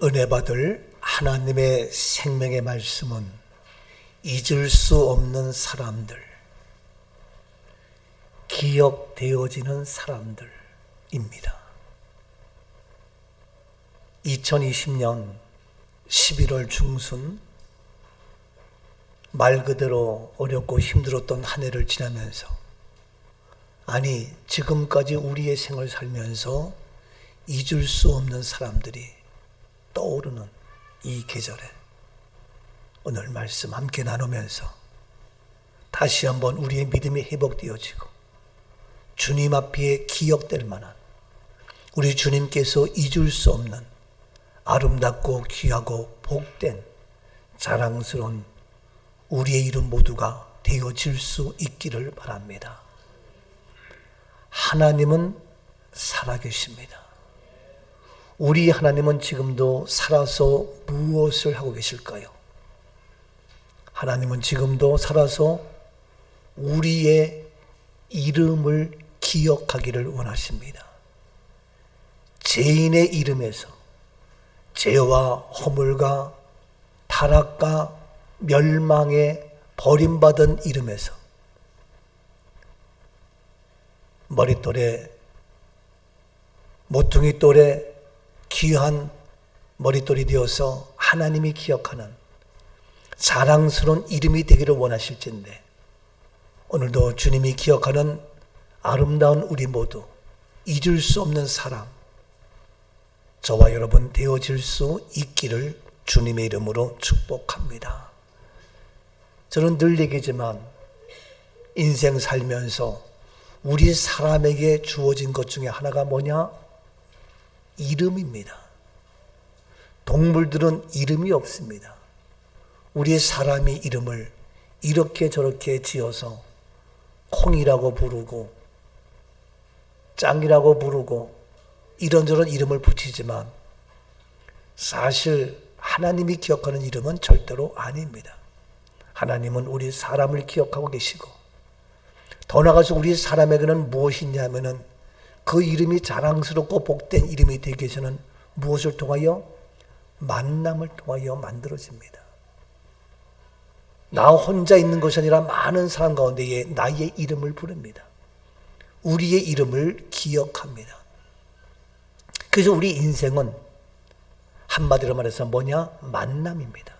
은혜 받을 하나님의 생명의 말씀은 잊을 수 없는 사람들, 기억되어지는 사람들입니다. 2020년 11월 중순, 말 그대로 어렵고 힘들었던 한 해를 지나면서, 아니 지금까지 우리의 생을 살면서 잊을 수 없는 사람들이 떠오르는 이 계절에 오늘 말씀 함께 나누면서 다시 한번 우리의 믿음이 회복되어지고 주님 앞에 기억될 만한, 우리 주님께서 잊을 수 없는 아름답고 귀하고 복된 자랑스러운 우리의 이름 모두가 되어질 수 있기를 바랍니다. 하나님은 살아계십니다. 우리 하나님은 지금도 살아서 무엇을 하고 계실까요? 하나님은 지금도 살아서 우리의 이름을 기억하기를 원하십니다. 죄인의 이름에서, 죄와 허물과 타락과 멸망에 버림받은 이름에서 머릿돌에, 모퉁이 돌에 귀한 머릿돌이 되어서 하나님이 기억하는 자랑스러운 이름이 되기를 원하실진데, 오늘도 주님이 기억하는 아름다운 우리 모두, 잊을 수 없는 사람, 저와 여러분 되어질 수 있기를 주님의 이름으로 축복합니다. 저는 늘 얘기지만 인생 살면서 우리 사람에게 주어진 것 중에 하나가 뭐냐? 이름입니다. 동물들은 이름이 없습니다. 우리 사람이 이름을 이렇게 저렇게 지어서 콩이라고 부르고 짱이라고 부르고 이런저런 이름을 붙이지만, 사실 하나님이 기억하는 이름은 절대로 아닙니다. 하나님은 우리 사람을 기억하고 계시고, 더 나아가서 우리 사람에게는 무엇이 있냐면은 그 이름이 자랑스럽고 복된 이름이 되기 위해서는 무엇을 통하여? 만남을 통하여 만들어집니다. 나 혼자 있는 것이 아니라 많은 사람 가운데에 나의 이름을 부릅니다. 우리의 이름을 기억합니다. 그래서 우리 인생은 한마디로 말해서 뭐냐? 만남입니다.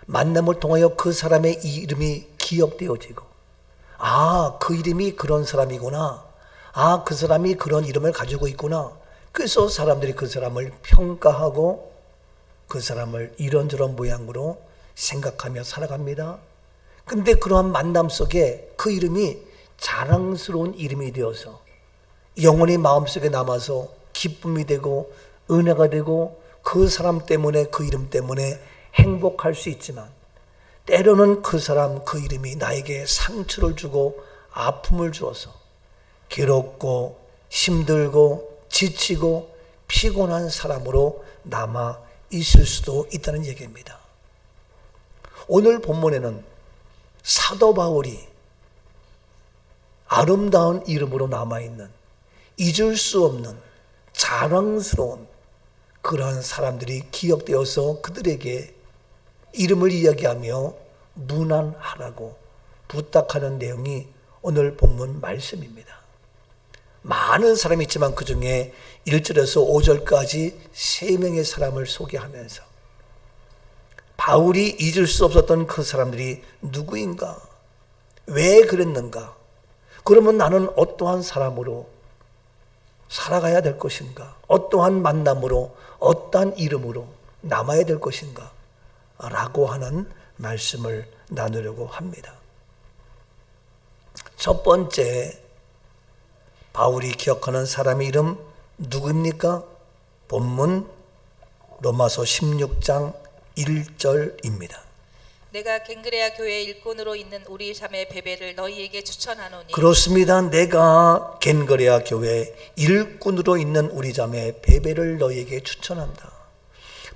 만남을 통하여 그 사람의 이름이 기억되어지고, 아, 그 이름이 그런 사람이구나. 아, 그 사람이 그런 이름을 가지고 있구나. 그래서 사람들이 그 사람을 평가하고 그 사람을 이런저런 모양으로 생각하며 살아갑니다. 근데 그러한 만남 속에 그 이름이 자랑스러운 이름이 되어서 영원히 마음속에 남아서 기쁨이 되고 은혜가 되고 그 사람 때문에, 그 이름 때문에 행복할 수 있지만, 때로는 그 사람, 그 이름이 나에게 상처를 주고 아픔을 주어서 괴롭고 힘들고 지치고 피곤한 사람으로 남아 있을 수도 있다는 얘기입니다. 오늘 본문에는 사도 바울이 아름다운 이름으로 남아있는, 잊을 수 없는 자랑스러운 그러한 사람들이 기억되어서 그들에게 이름을 이야기하며 문안하라고 부탁하는 내용이 오늘 본문 말씀입니다. 많은 사람이 있지만 그 중에 1절에서 5절까지 3명의 사람을 소개하면서 바울이 잊을 수 없었던 그 사람들이 누구인가? 왜 그랬는가? 그러면 나는 어떠한 사람으로 살아가야 될 것인가? 어떠한 만남으로, 어떠한 이름으로 남아야 될 것인가? 라고 하는 말씀을 나누려고 합니다. 첫 번째, 바울이 기억하는 사람의 이름 누구입니까? 본문 로마서 16장 1절입니다. 내가 겐그레아 교회 일꾼으로 있는 우리 자매 베베를 너희에게 추천하노니. 그렇습니다. 내가 겐그레아 교회 일꾼으로 있는 우리 자매 베베를 너희에게 추천한다.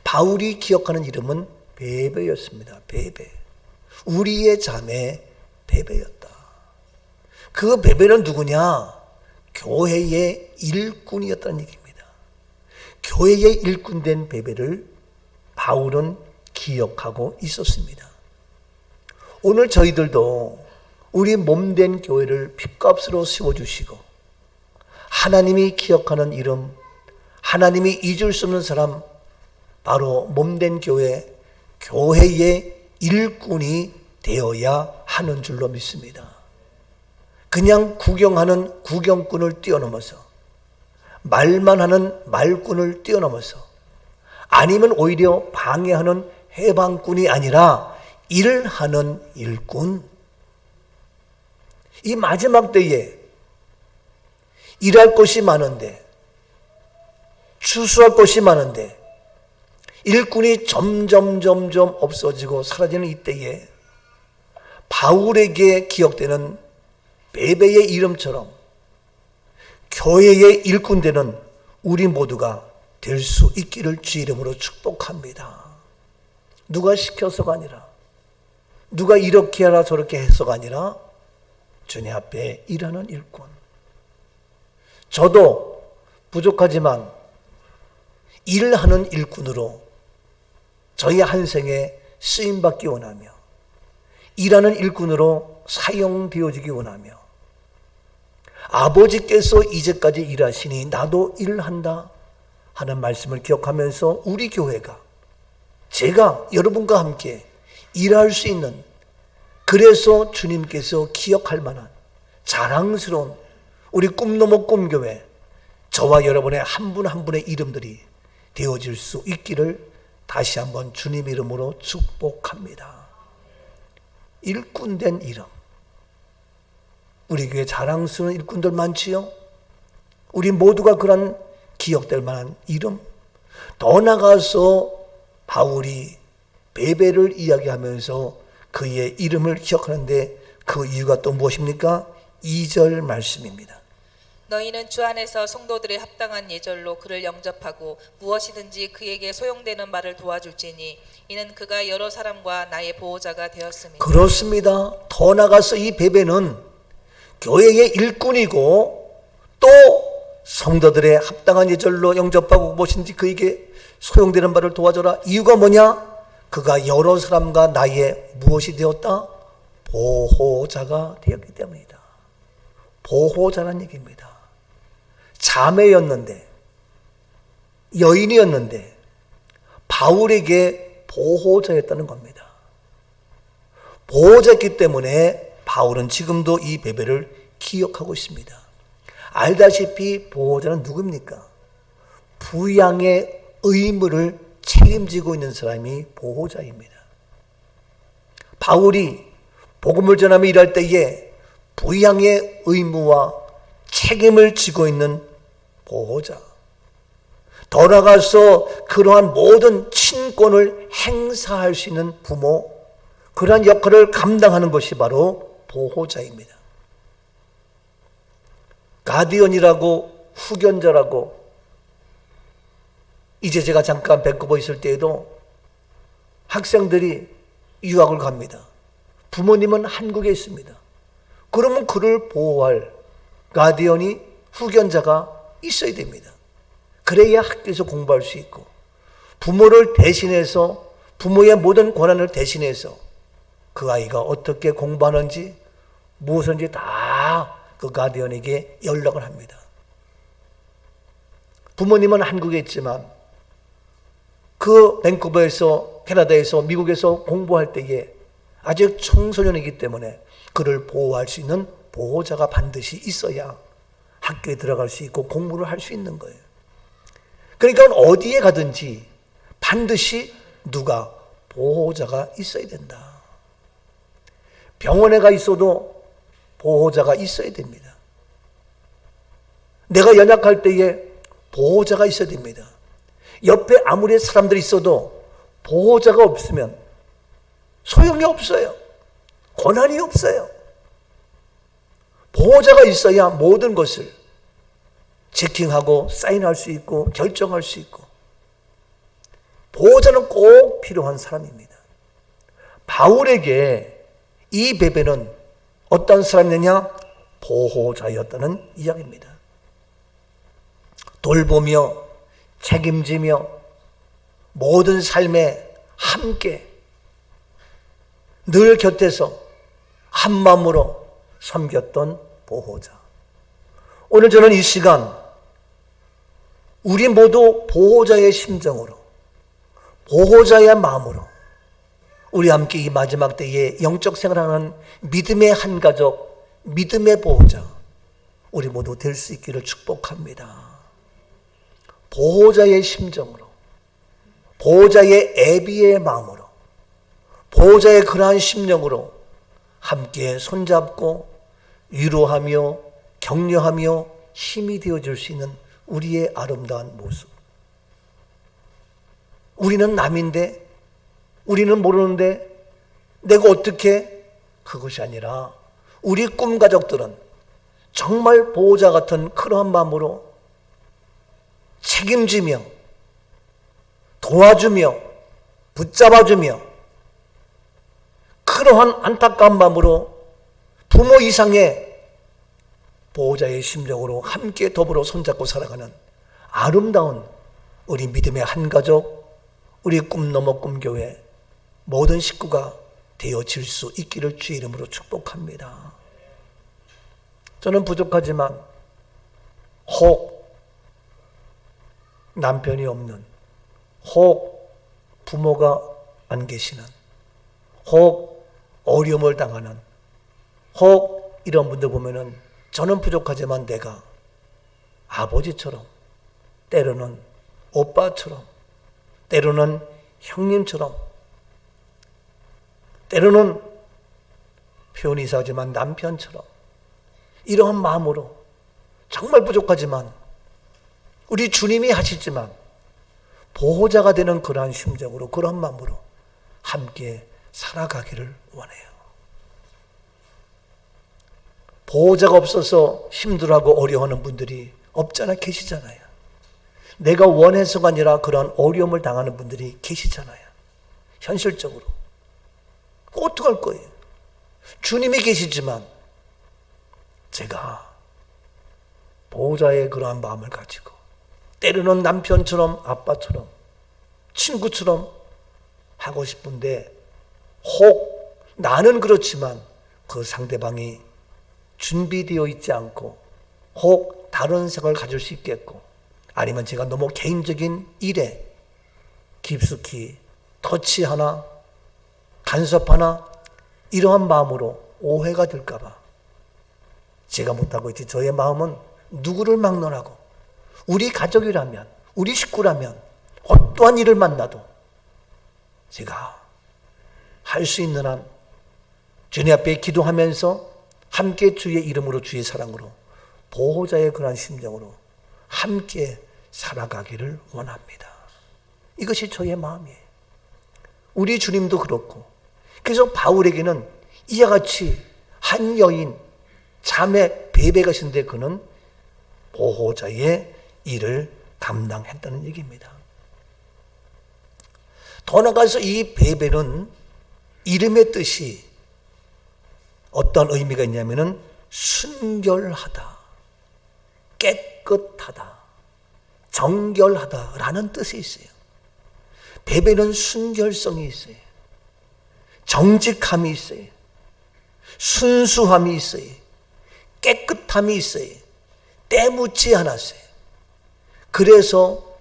바울이 기억하는 이름은 베베였습니다. 베베. 우리의 자매 베베였다. 그 베베는 누구냐? 교회의 일꾼이었다는 얘기입니다. 교회의 일꾼된 베베를 바울은 기억하고 있었습니다. 오늘 저희들도 우리 몸된 교회를 핏값으로 세워주시고 하나님이 기억하는 이름, 하나님이 잊을 수 없는 사람, 바로 몸된 교회, 교회의 일꾼이 되어야 하는 줄로 믿습니다. 그냥 구경하는 구경꾼을 뛰어넘어서, 말만 하는 말꾼을 뛰어넘어서, 아니면 오히려 방해하는 해방꾼이 아니라 일하는 일꾼. 이 마지막 때에 일할 것이 많은데, 추수할 것이 많은데 일꾼이 점점 없어지고 사라지는 이때에 바울에게 기억되는 베베의 이름처럼 교회의 일꾼 되는 우리 모두가 될 수 있기를 주의 이름으로 축복합니다. 누가 시켜서가 아니라, 누가 이렇게 하라 저렇게 해서가 아니라 주님 앞에 일하는 일꾼. 저도 부족하지만 일하는 일꾼으로 저희 한 생에 쓰임받기 원하며 일하는 일꾼으로 사용되어지기 원하며 아버지께서 이제까지 일하시니 나도 일한다 하는 말씀을 기억하면서 우리 교회가, 제가 여러분과 함께 일할 수 있는, 그래서 주님께서 기억할 만한 자랑스러운 우리 꿈넘어 꿈교회, 저와 여러분의 한 분 한 분의 이름들이 되어질 수 있기를 다시 한번 주님 이름으로 축복합니다. 일꾼된 이름. 우리 교회 자랑스러운 일꾼들 많지요? 우리 모두가 그런 기억될 만한 이름. 더 나가서 바울이 베베를 이야기하면서 그의 이름을 기억하는데 그 이유가 또 무엇입니까? 2절 말씀입니다. 너희는 주 안에서 성도들의 합당한 예절로 그를 영접하고 무엇이든지 그에게 소용되는 말을 도와줄지니 이는 그가 여러 사람과 나의 보호자가 되었습니다. 그렇습니다. 더 나가서 이 베베는 교회의 일꾼이고 또 성도들의 합당한 예절로 영접하고 무엇인지 그에게 소용되는 바를 도와줘라. 이유가 뭐냐? 그가 여러 사람과 나의 무엇이 되었다? 보호자가 되었기 때문이다. 보호자란 얘기입니다. 자매였는데, 여인이었는데 바울에게 보호자였다는 겁니다. 보호자였기 때문에 바울은 지금도 이 베베를 기억하고 있습니다. 알다시피 보호자는 누굽니까? 부양의 의무를 책임지고 있는 사람이 보호자입니다. 바울이 복음을 전하며 일할 때에 부양의 의무와 책임을 지고 있는 보호자, 더 나아가서 그러한 모든 친권을 행사할 수 있는 부모, 그러한 역할을 감당하는 것이 바로 보호자입니다. 가디언이라고, 후견자라고, 이제 제가 잠깐 밴쿠버 있을 때에도 학생들이 유학을 갑니다. 부모님은 한국에 있습니다. 그러면 그를 보호할 가디언이, 후견자가 있어야 됩니다. 그래야 학교에서 공부할 수 있고, 부모를 대신해서, 부모의 모든 권한을 대신해서 그 아이가 어떻게 공부하는지 무엇인지 다 그 가디언에게 연락을 합니다. 부모님은 한국에 있지만 그 밴쿠버에서, 캐나다에서, 미국에서 공부할 때에 아직 청소년이기 때문에 그를 보호할 수 있는 보호자가 반드시 있어야 학교에 들어갈 수 있고 공부를 할 수 있는 거예요. 그러니까 어디에 가든지 반드시 누가 보호자가 있어야 된다. 병원에 가 있어도 보호자가 있어야 됩니다. 내가 연약할 때에 보호자가 있어야 됩니다. 옆에 아무리 사람들이 있어도 보호자가 없으면 소용이 없어요. 권한이 없어요. 보호자가 있어야 모든 것을 체킹하고 사인할 수 있고 결정할 수 있고, 보호자는 꼭 필요한 사람입니다. 바울에게 이 베베는 어떤 사람이냐? 보호자였다는 이야기입니다. 돌보며 책임지며 모든 삶에 함께 늘 곁에서 한 마음으로 섬겼던 보호자. 오늘 저는 이 시간 우리 모두 보호자의 심정으로, 보호자의 마음으로 우리 함께 이 마지막 때에 영적 생활하는 믿음의 한 가족, 믿음의 보호자 우리 모두 될 수 있기를 축복합니다. 보호자의 심정으로, 보호자의 애비의 마음으로, 보호자의 그러한 심령으로 함께 손잡고 위로하며 격려하며 힘이 되어줄 수 있는 우리의 아름다운 모습. 우리는 남인데, 우리는 모르는데 내가 어떻게, 그것이 아니라 우리 꿈가족들은 정말 보호자 같은 그러한 마음으로 책임지며 도와주며 붙잡아주며 그러한 안타까운 마음으로 부모 이상의 보호자의 심정으로 함께 더불어 손잡고 살아가는 아름다운 우리 믿음의 한 가족, 우리 꿈 넘어 꿈교회 모든 식구가 되어질 수 있기를 주의 이름으로 축복합니다. 저는 부족하지만 혹 남편이 없는, 혹 부모가 안 계시는, 혹 어려움을 당하는, 혹 이런 분들 보면은 저는 부족하지만 내가 아버지처럼, 때로는 오빠처럼, 때로는 형님처럼, 때로는 표현이 이상하지만 남편처럼 이러한 마음으로 정말 부족하지만 우리 주님이 하시지만 보호자가 되는 그러한 심정으로, 그런 마음으로 함께 살아가기를 원해요. 보호자가 없어서 힘들어하고 어려워하는 분들이 없잖아, 계시잖아요. 내가 원해서가 아니라 그런 어려움을 당하는 분들이 계시잖아요. 현실적으로. 어떡할 거예요? 주님이 계시지만 제가 보호자의 그러한 마음을 가지고 때로는 남편처럼, 아빠처럼, 친구처럼 하고 싶은데 혹 나는 그렇지만 그 상대방이 준비되어 있지 않고 혹 다른 생각을 가질 수 있겠고, 아니면 제가 너무 개인적인 일에 깊숙이 터치하나 간섭하나 이러한 마음으로 오해가 될까 봐 제가 못하고 있지. 저의 마음은 누구를 막론하고 우리 가족이라면, 우리 식구라면 어떠한 일을 만나도 제가 할 수 있는 한 주님 앞에 기도하면서 함께 주의 이름으로, 주의 사랑으로, 보호자의 그러한 심정으로 함께 살아가기를 원합니다. 이것이 저의 마음이에요. 우리 주님도 그렇고, 그래서 바울에게는 이와 같이 한 여인, 자매 베베가 있는데 그는 보호자의 일을 감당했다는 얘기입니다. 더 나아가서 이 베베는 이름의 뜻이 어떤 의미가 있냐면은 순결하다, 깨끗하다, 정결하다라는 뜻이 있어요. 베베는 순결성이 있어요. 정직함이 있어요. 순수함이 있어요. 깨끗함이 있어요. 때묻지 않았어요. 그래서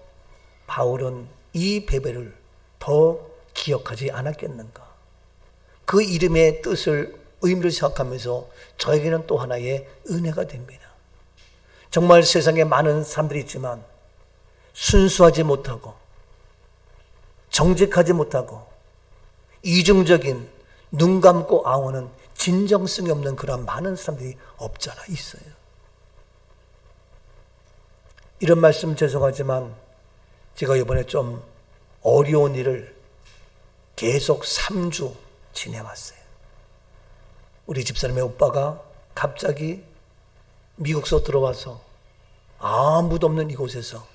바울은 이 베베를 더 기억하지 않았겠는가. 그 이름의 뜻을, 의미를 생각하면서 저에게는 또 하나의 은혜가 됩니다. 정말 세상에 많은 사람들이 있지만 순수하지 못하고 정직하지 못하고 이중적인, 눈 감고 아우는 진정성이 없는 그런 많은 사람들이 없잖아, 있어요. 이런 말씀 죄송하지만 제가 이번에 좀 어려운 일을 계속 3주 지내왔어요. 우리 집사람의 오빠가 갑자기 미국서 들어와서 아무도 없는 이곳에서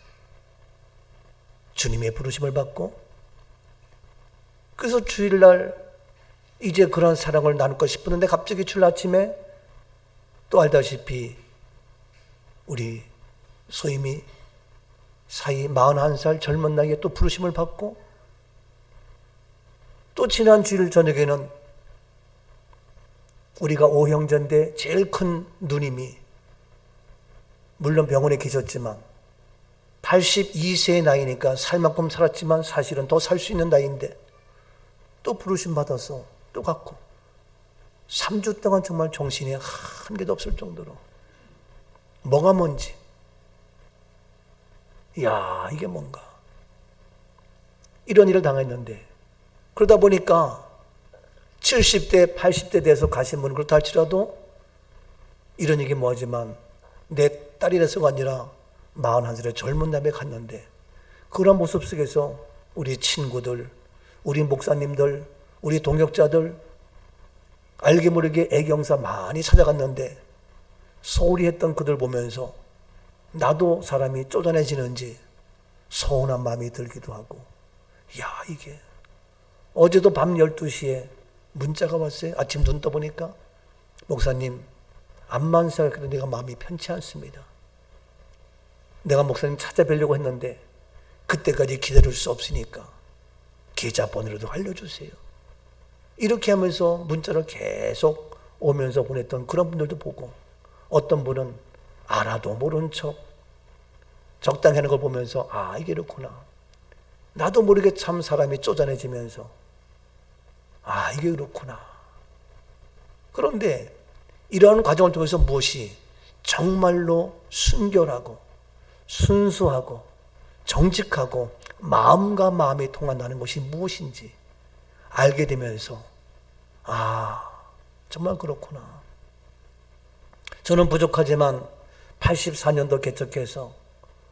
주님의 부르심을 받고, 그래서 주일날 이제 그런 사랑을 나눌까 싶었는데 갑자기 주일 아침에 또 알다시피 우리 소임이 사이 41살 젊은 나이에 또 부르심을 받고 또 지난 주일 저녁에는 우리가 오형제인데 제일 큰 누님이 물론 병원에 계셨지만 82세의 나이니까 살 만큼 살았지만 사실은 더 살 수 있는 나이인데 또 부르심 받아서 또 갔고 3주 동안 정말 정신이 한 개도 없을 정도로 뭐가 뭔지 이야 이게 뭔가 이런 일을 당했는데 그러다 보니까 70대 80대 돼서 가신 분은 그렇다 할지라도 이런 얘기 뭐하지만 내 딸이라서가 아니라 41살의 젊은 남에 갔는데 그런 모습 속에서 우리 친구들, 우리 목사님들, 우리 동역자들 알게 모르게 애경사 많이 찾아갔는데 소홀히 했던 그들 보면서 나도 사람이 쪼잔해지는지 서운한 마음이 들기도 하고 야 이게 어제도 밤 12시에 문자가 왔어요. 아침 눈 떠보니까 목사님 암만 생각해도 내가 마음이 편치 않습니다. 내가 목사님 찾아뵈려고 했는데 그때까지 기다릴 수 없으니까 계좌번호라도 알려주세요. 이렇게 하면서 문자를 계속 오면서 보냈던 그런 분들도 보고 어떤 분은 알아도 모른 척 적당히 하는 걸 보면서 아 이게 이렇구나. 나도 모르게 참 사람이 쪼잔해지면서 아 이게 그렇구나. 그런데 이러한 과정을 통해서 무엇이 정말로 순결하고 순수하고 정직하고 마음과 마음이 통한다는 것이 무엇인지 알게 되면서 아 정말 그렇구나. 저는 부족하지만 84년도 개척해서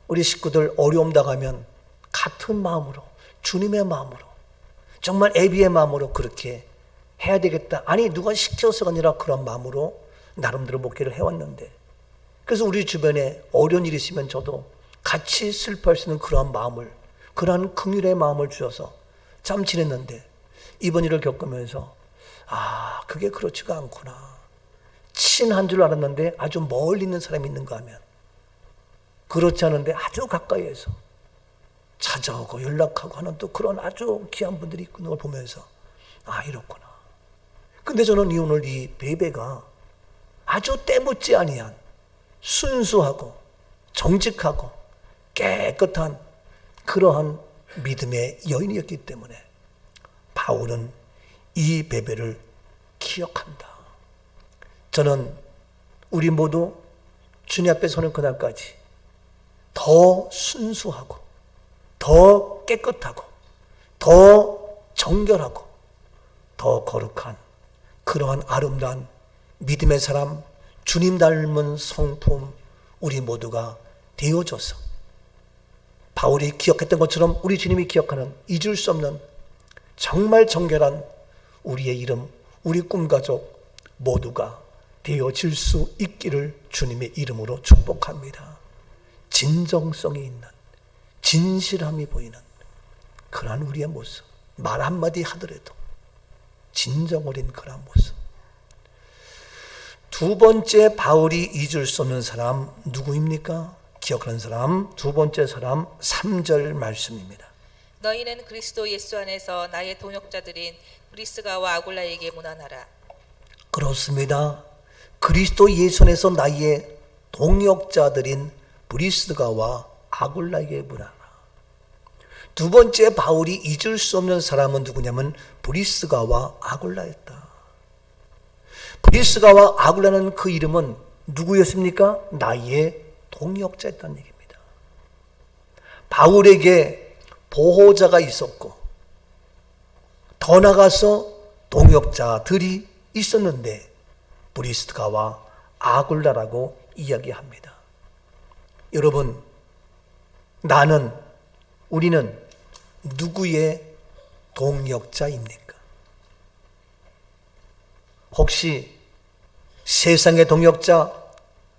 우리 식구들 어려움 당하면 같은 마음으로 주님의 마음으로 정말 애비의 마음으로 그렇게 해야 되겠다. 아니 누가 시켜서가 아니라 그런 마음으로 나름대로 목회를 해왔는데 그래서 우리 주변에 어려운 일이 있으면 저도 같이 슬퍼할 수 있는 그러한 마음을 그러한 긍휼의 마음을 주셔서 참 지냈는데 이번 일을 겪으면서 아 그게 그렇지가 않구나. 친한 줄 알았는데 아주 멀리 있는 사람이 있는가 하면 그렇지 않은데 아주 가까이에서 찾아오고 연락하고 하는 또 그런 아주 귀한 분들이 있는 걸 보면서 아 이렇구나. 근데 저는 오늘 이 베베가 아주 때묻지 아니한 순수하고 정직하고 깨끗한 그러한 믿음의 여인이었기 때문에 바울은 이 베베를 기억한다. 저는 우리 모두 주님 앞에 서는 그날까지 더 순수하고 더 깨끗하고 더 정결하고 더 거룩한 그러한 아름다운 믿음의 사람 주님 닮은 성품 우리 모두가 되어줘서 바울이 기억했던 것처럼 우리 주님이 기억하는 잊을 수 없는 정말 정결한 우리의 이름 우리 꿈가족 모두가 되어질 수 있기를 주님의 이름으로 축복합니다. 진정성이 있는 진실함이 보이는 그러한 우리의 모습 말 한마디 하더라도 진정 어린 그러한 모습. 두 번째 바울이 잊을 수 없는 사람 누구입니까? 기억하는 사람 두 번째 사람 3절 말씀입니다. 너희는 그리스도 예수 안에서 나의 동역자들인 브리스가와 아굴라에게 문안하라. 그렇습니다. 그리스도 예수 안에서 나의 동역자들인 브리스가와 아굴라에게 문안하라. 두 번째 바울이 잊을 수 없는 사람은 누구냐면 브리스가와 아굴라였다. 브리스가와 아굴라는 그 이름은 누구였습니까? 나의 동역자였다는 얘기입니다. 바울에게 보호자가 있었고 더 나아가서 동역자들이 있었는데 브리스가와 아굴라라고 이야기합니다. 여러분 나는 우리는 누구의 동역자입니까? 혹시 세상의 동역자,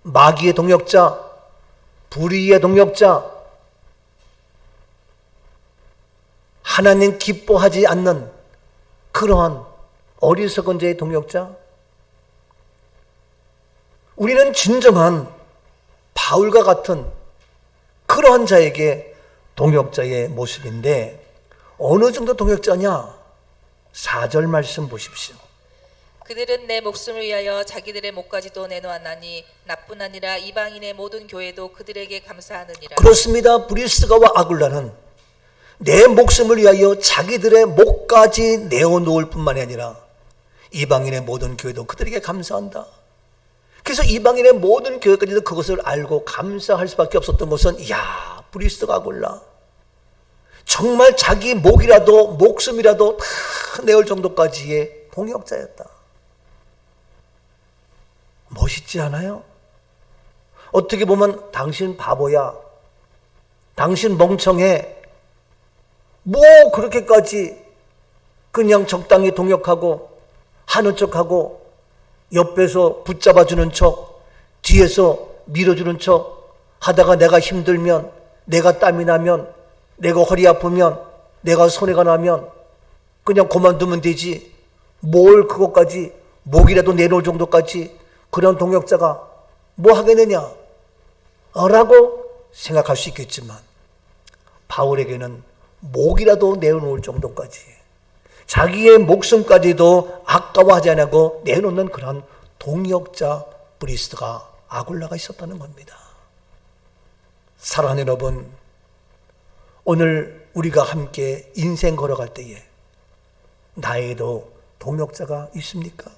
마귀의 동역자, 불의의 동역자, 하나님 기뻐하지 않는 그러한 어리석은 자의 동역자? 우리는 진정한 바울과 같은 그러한 자에게 동역자의 모습인데 어느 정도 동역자냐? 4절 말씀 보십시오. 그들은 내 목숨을 위하여 자기들의 목까지도 내놓았나니 나뿐 아니라 이방인의 모든 교회도 그들에게 감사하느니라. 그렇습니다. 브리스가와 아굴라는 내 목숨을 위하여 자기들의 목까지 내어놓을 뿐만이 아니라 이방인의 모든 교회도 그들에게 감사한다. 그래서 이방인의 모든 교회까지도 그것을 알고 감사할 수밖에 없었던 것은, 이야, 브리스가 아굴라 정말 자기 목이라도 목숨이라도 다 내올 정도까지의 동역자였다. 멋있지 않아요? 어떻게 보면 당신 바보야, 당신 멍청해, 뭐 그렇게까지 그냥 적당히 동역하고 하는 척하고 옆에서 붙잡아주는 척, 뒤에서 밀어주는 척 하다가 내가 힘들면, 내가 땀이 나면, 내가 허리 아프면, 내가 손해가 나면 그냥 그만두면 되지, 뭘 그것까지 목이라도 내놓을 정도까지 그런 동역자가 뭐 하겠느냐 라고 생각할 수 있겠지만, 바울에게는 목이라도 내어놓을 정도까지 자기의 목숨까지도 아까워하지 않고 내놓는 그런 동역자 브리스가 아굴라가 있었다는 겁니다. 사랑하는 여러분, 오늘 우리가 함께 인생 걸어갈 때에 나에게도 동역자가 있습니까?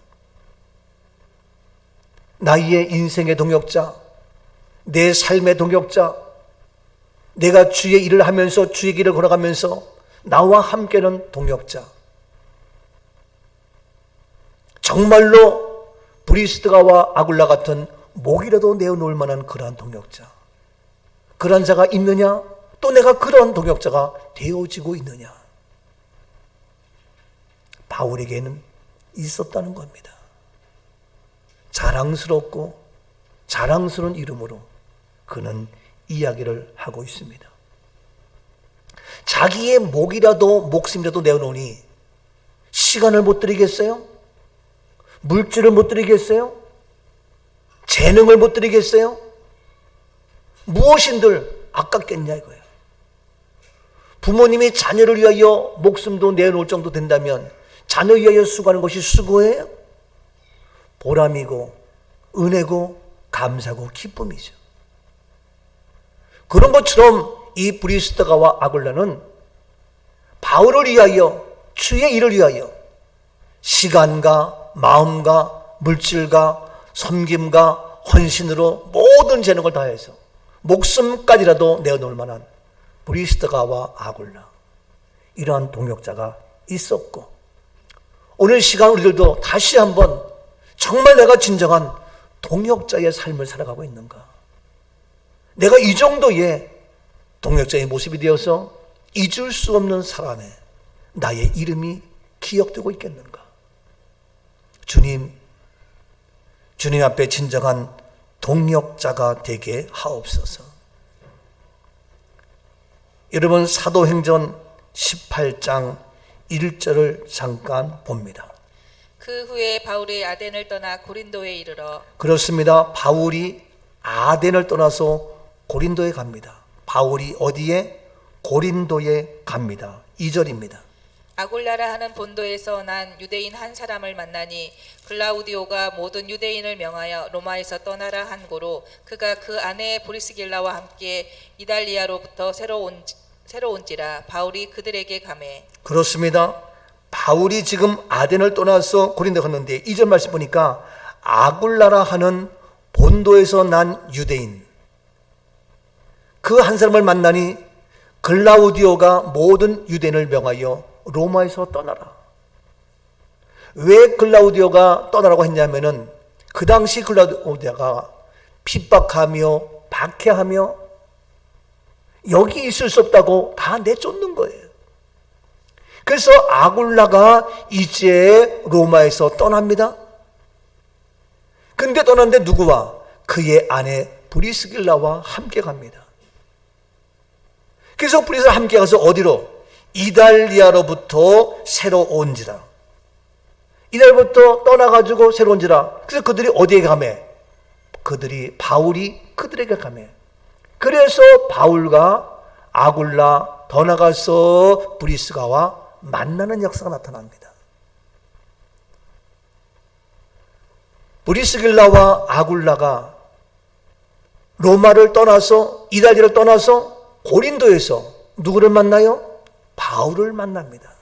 나의 인생의 동역자, 내 삶의 동역자, 내가 주의 일을 하면서 주의 길을 걸어가면서 나와 함께는 동역자, 정말로 브리스가와 아굴라 같은 목이라도 내어놓을 만한 그러한 동역자, 그러한 자가 있느냐? 또 내가 그런 동역자가 되어지고 있느냐? 바울에게는 있었다는 겁니다. 자랑스럽고 자랑스러운 이름으로 그는 이야기를 하고 있습니다. 자기의 목이라도 목숨이라도 내어놓으니 시간을 못 드리겠어요? 물질을 못 드리겠어요? 재능을 못 드리겠어요? 무엇인들 아깝겠냐 이거예요. 부모님이 자녀를 위하여 목숨도 내놓을 정도 된다면 자녀 위하여 수고하는 것이 수고예요? 보람이고 은혜고 감사고 기쁨이죠. 그런 것처럼 이 브리스가와 아굴라는 바울을 위하여, 주의 일을 위하여 시간과 마음과 물질과 섬김과 헌신으로 모든 재능을 다해서 목숨까지라도 내어놓을 만한 브리스가와 아굴라, 이러한 동역자가 있었고, 오늘 시간 우리들도 다시 한번 정말 내가 진정한 동역자의 삶을 살아가고 있는가? 내가 이 정도의 동역자의 모습이 되어서 잊을 수 없는 사람에 나의 이름이 기억되고 있겠는가? 주님 앞에 진정한 동역자가 되게 하옵소서. 여러분, 사도행전 18장 1절을 잠깐 봅니다. 그 후에 바울이 아덴을 떠나 고린도에 이르러. 그렇습니다. 바울이 아덴을 떠나서 고린도에 갑니다. 바울이 어디에? 고린도에 갑니다. 2절입니다. 아굴라라 하는 본도에서 난 유대인 한 사람을 만나니 글라우디오가 모든 유대인을 명하여 로마에서 떠나라 한 고로 그가 그 아내 브리스길라와 함께 이달리아로부터 새로 온지라 바울이 그들에게 가매. 그렇습니다. 바울이 지금 아덴을 떠나서 고린도에 갔는데 2절 말씀 보니까 아굴라라 하는 본도에서 난 유대인, 그 한 사람을 만나니 글라우디오가 모든 유대인을 명하여 로마에서 떠나라. 왜 글라우디오가 떠나라고 했냐면은 그 당시 글라우디오가 핍박하며 박해하며 여기 있을 수 없다고 다 내쫓는 거예요. 그래서 아굴라가 이제 로마에서 떠납니다. 근데 떠났는데 누구와? 그의 아내 브리스길라와 함께 갑니다. 그래서 브리스가 함께 가서 어디로? 이달리아로부터 새로 온지라. 이달부터 떠나가지고 새로 온지라. 그래서 그들이 어디에 가매? 바울이 그들에게 가매. 그래서 바울과 아굴라 더 나가서 브리스가와 만나는 역사가 나타납니다. 브리스길라와 아굴라가 로마를 떠나서 이달리를 떠나서 고린도에서 누구를 만나요? 바울을 만납니다.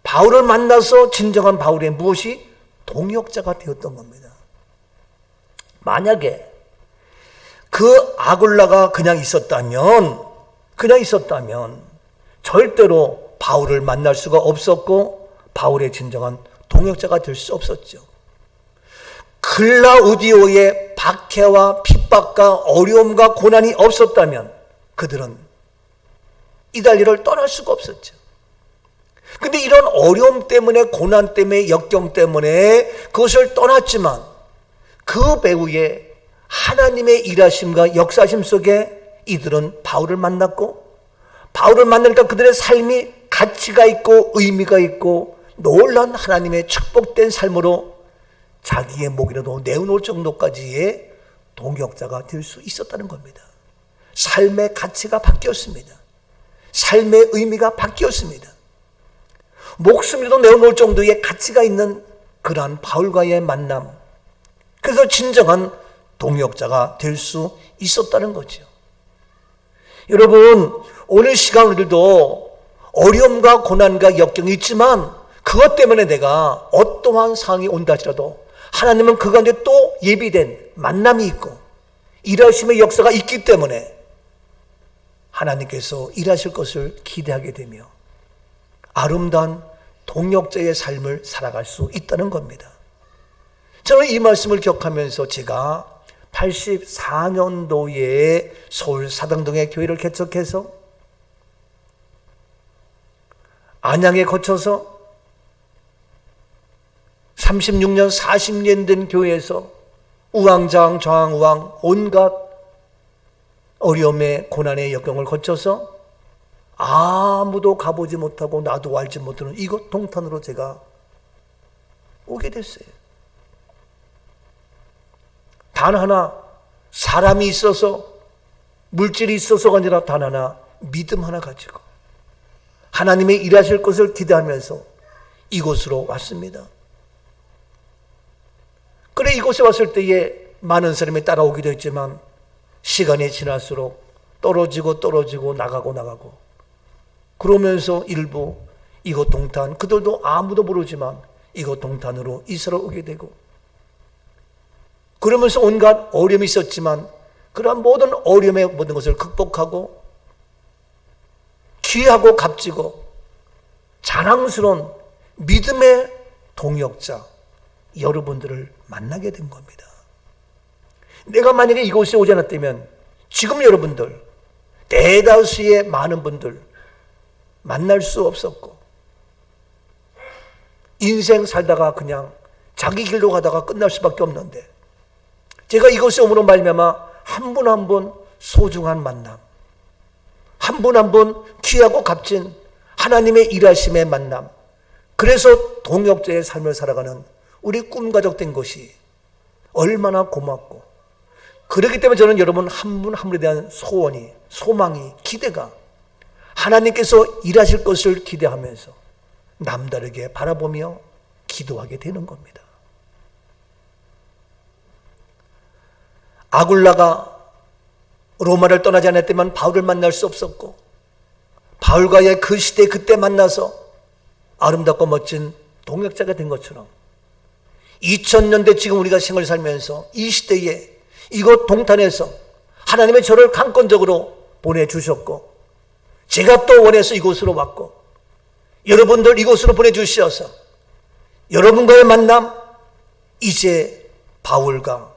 바울을 만나서 진정한 바울의 무엇이 동역자가 되었던 겁니다. 만약에 그 아굴라가 그냥 있었다면 절대로 바울을 만날 수가 없었고 바울의 진정한 동역자가 될 수 없었죠. 클라우디오의 박해와 핍박과 어려움과 고난이 없었다면 그들은 이달리를 떠날 수가 없었죠. 근데 이런 어려움 때문에, 고난 때문에, 역경 때문에 그것을 떠났지만 그 배후에 하나님의 일하심과 역사심 속에 이들은 바울을 만났고, 바울을 만나니까 그들의 삶이 가치가 있고 의미가 있고 놀라운 하나님의 축복된 삶으로 자기의 목이라도 내어놓을 정도까지의 동역자가 될 수 있었다는 겁니다. 삶의 가치가 바뀌었습니다. 삶의 의미가 바뀌었습니다. 목숨이라도 내어놓을 정도의 가치가 있는 그러한 바울과의 만남, 그래서 진정한 동역자가 될 수 있었다는 거죠. 여러분, 오늘 시간 우리들도 어려움과 고난과 역경이 있지만 그것 때문에 내가 어떠한 상황이 온다 할지라도 하나님은 그 가운데 또 예비된 만남이 있고 일하심의 역사가 있기 때문에 하나님께서 일하실 것을 기대하게 되며 아름다운 동역자의 삶을 살아갈 수 있다는 겁니다. 저는 이 말씀을 기억하면서 제가 84년도에 서울 사당동에 교회를 개척해서 안양에 거쳐서 36년, 40년 된 교회에서 우왕좌왕, 좌왕우왕 온갖 어려움의 고난의 역경을 거쳐서 아무도 가보지 못하고 나도 알지 못하는 이곳 동탄으로 제가 오게 됐어요. 단 하나 사람이 있어서 물질이 있어서가 아니라 단 하나 믿음 하나 가지고 하나님의 일하실 것을 기대하면서 이곳으로 왔습니다. 그래 이곳에 왔을 때에 많은 사람이 따라오기도 했지만 시간이 지날수록 떨어지고 나가고 그러면서 일부 이곳 동탄, 그들도 아무도 모르지만 이곳 동탄으로 이사를 오게 되고 그러면서 온갖 어려움이 있었지만 그러한 모든 어려움의 모든 것을 극복하고 귀하고 값지고 자랑스러운 믿음의 동역자 여러분들을 만나게 된 겁니다. 내가 만약에 이곳에 오지 않았다면 지금 여러분들 대다수의 많은 분들 만날 수 없었고 인생 살다가 그냥 자기 길로 가다가 끝날 수밖에 없는데 제가 이곳에 오므로 말미암아 한 분 한 분 소중한 만남, 한 분 한 분 귀하고 값진 하나님의 일하심의 만남, 그래서 동역자의 삶을 살아가는 우리 꿈가족 된 것이 얼마나 고맙고, 그렇기 때문에 저는 여러분 한 분 한 분에 대한 소원이, 소망이, 기대가 하나님께서 일하실 것을 기대하면서 남다르게 바라보며 기도하게 되는 겁니다. 아굴라가 로마를 떠나지 않았다면 바울을 만날 수 없었고 바울과의 그 시대 그때 만나서 아름답고 멋진 동역자가 된 것처럼 2000년대 지금 우리가 생을 살면서 이 시대에 이곳 동탄에서 하나님의 저를 강권적으로 보내주셨고 제가 또 원해서 이곳으로 왔고 여러분들 이곳으로 보내주셔서 여러분과의 만남, 이제 바울과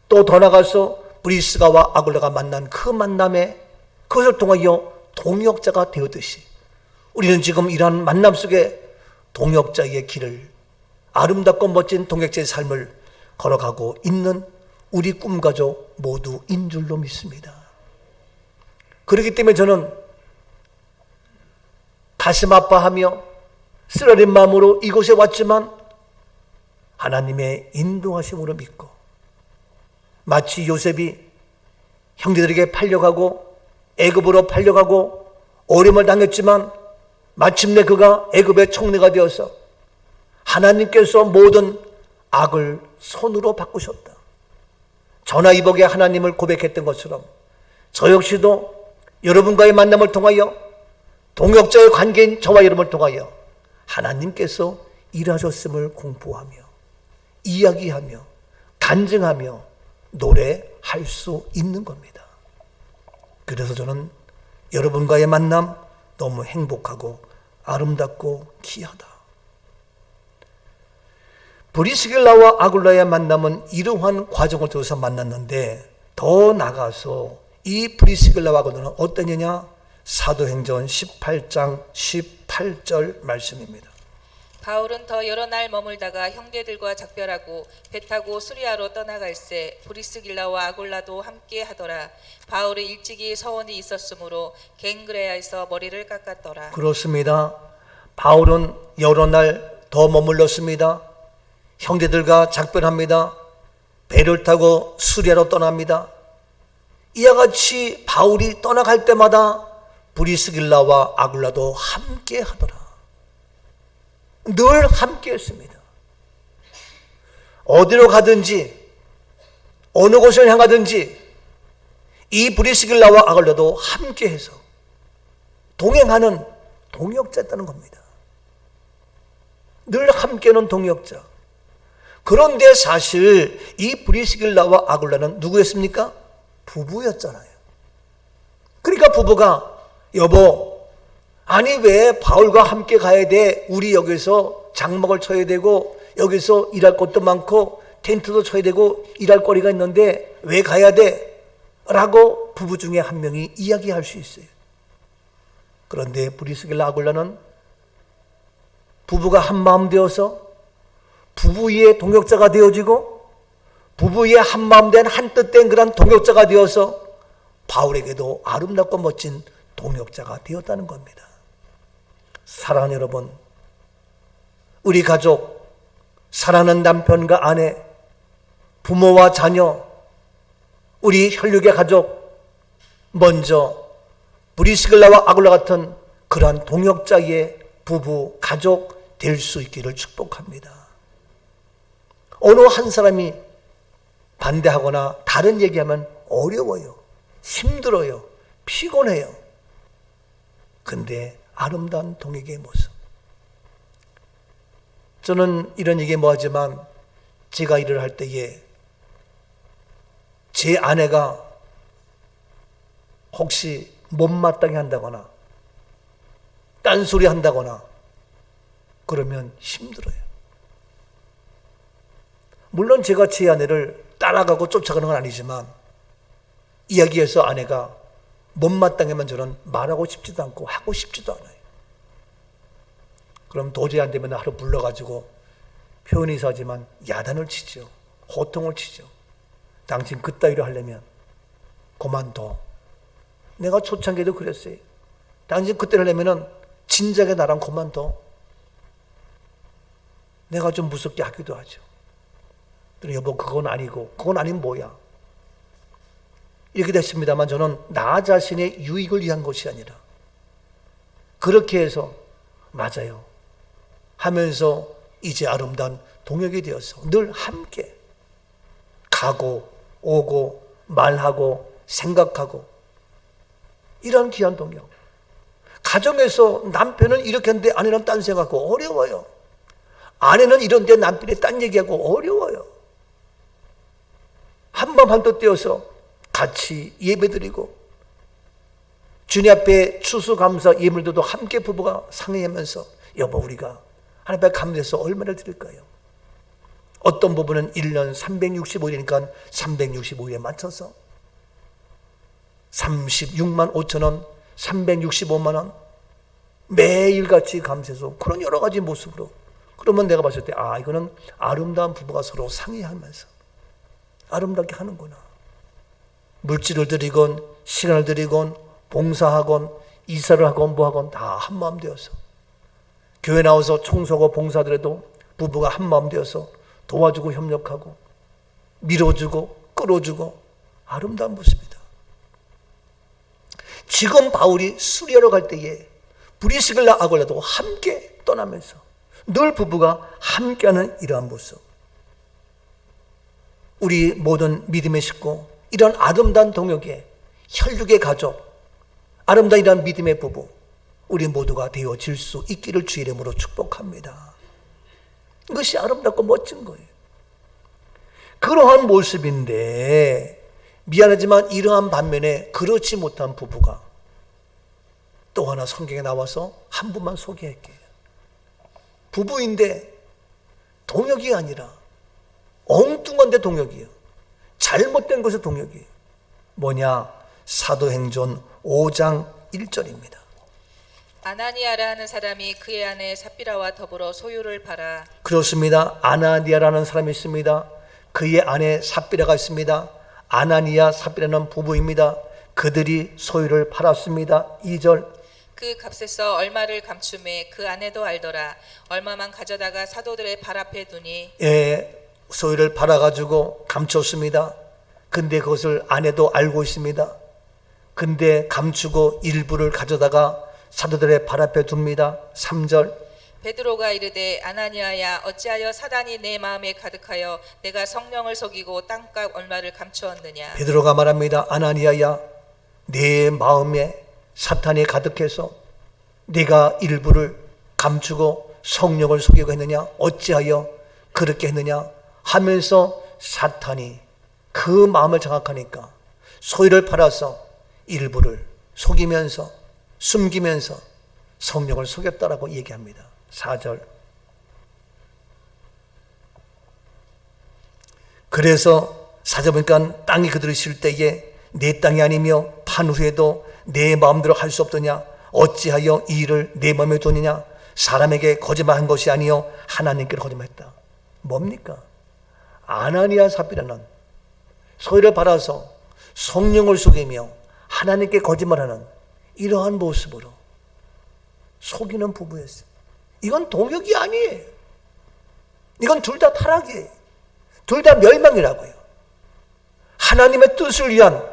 또 더 나가서 브리스가와 아굴라가 만난 그 만남에 그것을 통하여 동역자가 되었듯이 우리는 지금 이러한 만남 속에 동역자의 길을, 아름답고 멋진 동역자의 삶을 걸어가고 있는 우리 꿈가족 모두인 줄로 믿습니다. 그렇기 때문에 저는 가슴 아파하며 쓰라린 마음으로 이곳에 왔지만 하나님의 인도하심으로 믿고 마치 요셉이 형제들에게 팔려가고 애굽으로 팔려가고 어려움을 당했지만 마침내 그가 애굽의 총리가 되어서 하나님께서 모든 악을 선으로 바꾸셨다. 전화위복에 하나님을 고백했던 것처럼 저 역시도 여러분과의 만남을 통하여 동역자의 관계인 저와 여러분을 통하여 하나님께서 일하셨음을 공부하며 이야기하며 간증하며 노래할 수 있는 겁니다. 그래서 저는 여러분과의 만남 너무 행복하고 아름답고 귀하다. 브리스길라와 아굴라의 만남은 이러한 과정을 통해서 만났는데 더 나가서 이 브리스길라와 아굴라는 어떠느냐? 사도행전 18장 18절 말씀입니다. 바울은 더 여러 날 머물다가 형제들과 작별하고 배 타고 수리아로 떠나갈새 브리스길라와 아굴라도 함께 하더라. 바울이 일찍이 서원이 있었으므로 갱그레아에서 머리를 깎았더라. 그렇습니다. 바울은 여러 날 더 머물렀습니다. 형제들과 작별합니다. 배를 타고 수리아로 떠납니다. 이와 같이 바울이 떠나갈 때마다 브리스길라와 아굴라도 함께 하더라. 늘 함께 했습니다. 어디로 가든지 어느 곳을 향하든지 이 브리스길라와 아굴라도 함께 해서 동행하는 동역자였다는 겁니다. 늘 함께하는 동역자. 그런데 사실 이 브리스길라와 아굴라는 누구였습니까? 부부였잖아요. 그러니까 부부가 여보, 아니 왜 바울과 함께 가야 돼? 우리 여기서 장막을 쳐야 되고 여기서 일할 것도 많고 텐트도 쳐야 되고 일할 거리가 있는데 왜 가야 돼? 라고 부부 중에 한 명이 이야기할 수 있어요. 그런데 브리스길라 아굴라는 부부가 한마음 되어서 부부의 동역자가 되어지고 부부의 한마음 된 한뜻된 그런 동역자가 되어서 바울에게도 아름답고 멋진 동역자가 되었다는 겁니다. 사랑하는 여러분, 우리 가족, 사랑하는 남편과 아내, 부모와 자녀, 우리 혈육의 가족, 먼저 브리스길라와 아굴라 같은 그러한 동역자의 부부, 가족 될 수 있기를 축복합니다. 어느 한 사람이 반대하거나 다른 얘기하면 어려워요. 힘들어요. 피곤해요. 근데 아름다운 동역의 모습. 저는 이런 얘기 뭐하지만 제가 일을 할 때에 제 아내가 혹시 못마땅해 한다거나 딴소리 한다거나 그러면 힘들어요. 물론 제가 제 아내를 따라가고 쫓아가는 건 아니지만 이야기해서 아내가 못마땅하면 저는 말하고 싶지도 않고 하고 싶지도 않아요. 그럼 도저히 안 되면 하루 불러가지고 표현이 이상하지만 야단을 치죠. 호통을 치죠. 당신 그따위로 하려면 그만둬. 내가 초창기에도 그랬어요. 당신 그때로 하려면 진작에 나랑 그만둬. 내가 좀 무섭게 하기도 하죠. 여보 그건 아니고 그건 아니면 뭐야. 이렇게 됐습니다만 저는 나 자신의 유익을 위한 것이 아니라 그렇게 해서 맞아요 하면서 이제 아름다운 동역이 되어서 늘 함께 가고 오고 말하고 생각하고 이런 귀한 동역. 가정에서 남편은 이렇게 하는데 아내는 딴 생각하고 어려워요. 아내는 이런데 남편이 딴 얘기하고 어려워요. 한밤 한뜻 떼어서 같이 예배드리고 주님 앞에 추수감사 예물들도 함께 부부가 상의하면서 여보 우리가 하나님 앞에 감사해서 얼마나 드릴까요? 어떤 부부는 1년 365일이니까 365일에 맞춰서 36만 5천 원, 365만 원 매일같이 감사해서 그런 여러 가지 모습으로 그러면 내가 봤을 때 이거는 아름다운 부부가 서로 상의하면서 아름답게 하는구나. 물질을 드리건 시간을 드리건 봉사하건 이사를 하건 뭐하건 다 한마음 되어서 교회 나와서 청소하고 봉사하더라도 부부가 한마음 되어서 도와주고 협력하고 밀어주고 끌어주고 아름다운 모습이다. 지금 바울이 수리아로 갈 때에 브리스길라 아굴라도 함께 떠나면서 늘 부부가 함께하는 이러한 모습. 우리 모든 믿음의 식구, 이런 아름다운 동역의 혈육의 가족, 아름다운 이런 믿음의 부부, 우리 모두가 되어질 수 있기를 주의 이름으로 축복합니다. 이것이 아름답고 멋진 거예요. 그러한 모습인데 미안하지만 이러한 반면에 그렇지 못한 부부가 또 하나 성경에 나와서 한 분만 소개할게요. 부부인데 동역이 아니라 엉뚱한데 동역이에요. 잘못된 것에 동역이에요. 뭐냐? 사도행전 5장 1절입니다. 아나니아라 하는 사람이 그의 아내 삽비라와 더불어 소유를 팔아. 그렇습니다. 아나니아라는 사람이 있습니다. 그의 아내 삽비라가 있습니다. 아나니아 삽비라는 부부입니다. 그들이 소유를 팔았습니다. 2절. 그 값에서 얼마를 감춤해 그 아내도 알더라. 얼마만 가져다가 사도들의 발 앞에 두니. 소유를 팔아가지고 감췄습니다. 근데 그것을 아내도 알고 있습니다. 근데 감추고 일부를 가져다가 사도들의 발 앞에 둡니다. 3절. 베드로가 이르되 아나니아야 어찌하여 사단이 내 마음에 가득하여 내가 성령을 속이고 땅값 얼마를 감추었느냐. 베드로가 말합니다. 아나니아야, 내 마음에 사탄이 가득해서 네가 일부를 감추고 성령을 속이고 했느냐? 어찌하여 그렇게 했느냐? 하면서 사탄이 그 마음을 장악하니까 소유를 팔아서 일부를 속이면서 숨기면서 성령을 속였다라고 얘기합니다. 4절. 그래서 4절 보니까 땅이 그들을 실 때에 내 땅이 아니며 판 후에도 내 마음대로 할 수 없더냐? 어찌하여 이 일을 내 마음에 두느냐? 사람에게 거짓말한 것이 아니요 하나님께 거짓말했다. 뭡니까? 아나니아 삽비라는 소유를 팔아서 성령을 속이며 하나님께 거짓말하는 이러한 모습으로 속이는 부부였어요. 이건 동역이 아니에요. 이건 둘 다 타락이에요. 둘 다 멸망이라고요. 하나님의 뜻을 위한,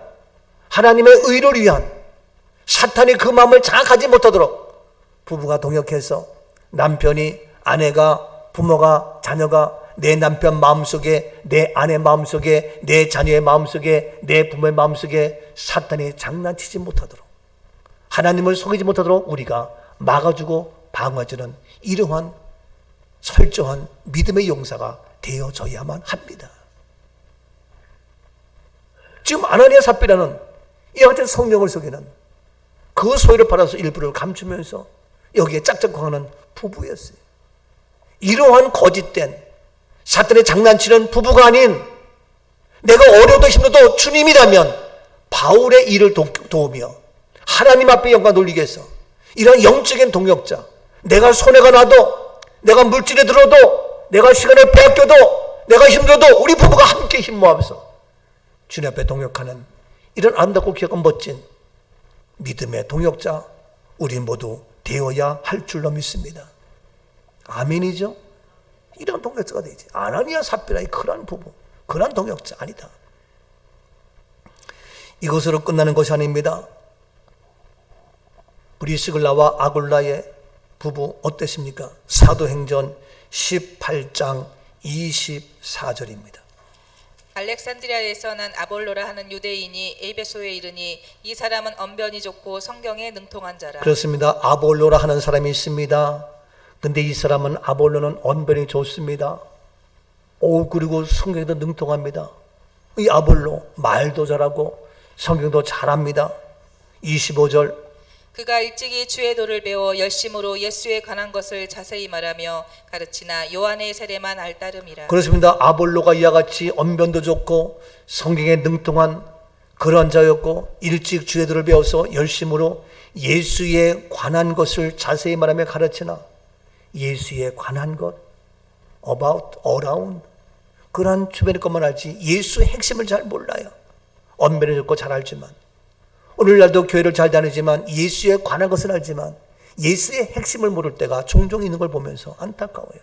하나님의 의를 위한, 사탄이 그 마음을 장악하지 못하도록 부부가 동역해서 남편이, 아내가, 부모가, 자녀가 내 남편 마음속에, 내 아내 마음속에, 내 자녀의 마음속에, 내 부모의 마음속에 사탄이 장난치지 못하도록, 하나님을 속이지 못하도록 우리가 막아주고 방어해주는 이러한 철저한 믿음의 용사가 되어져야만 합니다. 지금 아나니아 삽비라는 이와 같은 성령을 속이는 그 소유를 팔아서 일부를 감추면서 여기에 짝짝꿍하는 부부였어요. 이러한 거짓된 사탄의 장난치는 부부가 아닌, 내가 어려워도 힘들어도 주님이라면 바울의 일을 도우며 하나님 앞에 영광 돌리기 위해서 이런 영적인 동역자, 내가 손해가 나도, 내가 물질에 들어도, 내가 시간에 빼앗겨도, 내가 힘들어도 우리 부부가 함께 힘 모아서 주님 앞에 동역하는 이런 아름답고 귀하고 멋진 믿음의 동역자, 우리 모두 되어야 할 줄로 믿습니다. 아멘이죠? 이런 동역자가 되지. 아나니아 삽비라의 그런 부부, 그런 동역자 아니다. 이것으로 끝나는 것이 아닙니다. 브리스글라와 아굴라의 부부 어땠습니까? 사도행전 18장 24절입니다. 알렉산드리아에서 난 아볼로라 하는 유대인이 에베소에 이르니 이 사람은 언변이 좋고 성경에 능통한 자라. 그렇습니다. 아볼로라 하는 사람이 있습니다. 근데 이 사람은, 아볼로는 언변이 좋습니다. 그리고 성경에도 능통합니다. 이 아볼로 말도 잘하고 성경도 잘합니다. 25절. 그가 일찍이 주의 도를 배워 열심으로 예수에 관한 것을 자세히 말하며 가르치나 요한의 세례만 알따름이라. 그렇습니다. 아볼로가 이와 같이 언변도 좋고 성경에 능통한 그런 자였고, 일찍 주의 도를 배워서 열심으로 예수에 관한 것을 자세히 말하며 가르치나, 예수에 관한 것, about, around, 그런 주변의 것만 알지 예수의 핵심을 잘 몰라요. 언변이 좋고 잘 알지만, 오늘날도 교회를 잘 다니지만 예수에 관한 것은 알지만 예수의 핵심을 모를 때가 종종 있는 걸 보면서 안타까워요.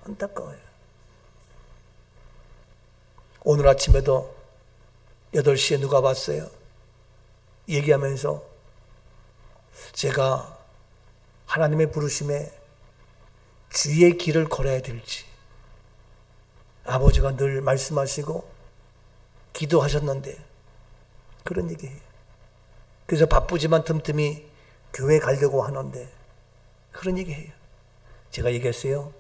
안타까워요. 오늘 아침에도 8시에 누가 왔어요. 얘기하면서 제가 하나님의 부르심에 주의 길을 걸어야 될지, 아버지가 늘 말씀하시고 기도하셨는데 그런 얘기해요. 그래서 바쁘지만 틈틈이 교회 가려고 하는데 그런 얘기해요. 제가 얘기했어요.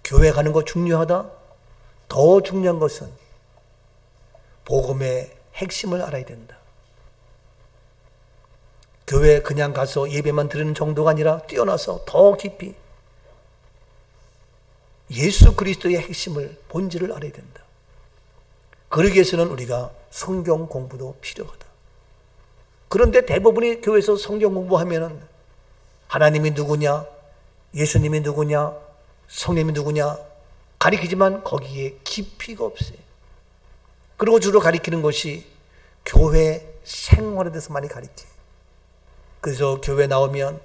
교회 가는 거 중요하다. 더 중요한 것은 복음의 핵심을 알아야 된다. 교회 그냥 가서 예배만 드리는 정도가 아니라 뛰어나서 더 깊이 예수 그리스도의 핵심을, 본질을 알아야 된다. 그러기 위해서는 우리가 성경 공부도 필요하다. 그런데 대부분이 교회에서 성경 공부하면은 하나님이 누구냐, 예수님이 누구냐, 성령이 누구냐 가리키지만 거기에 깊이가 없어요. 그리고 주로 가리키는 것이 교회 생활에 대해서 많이 가리켜요. 그래서 교회 나오면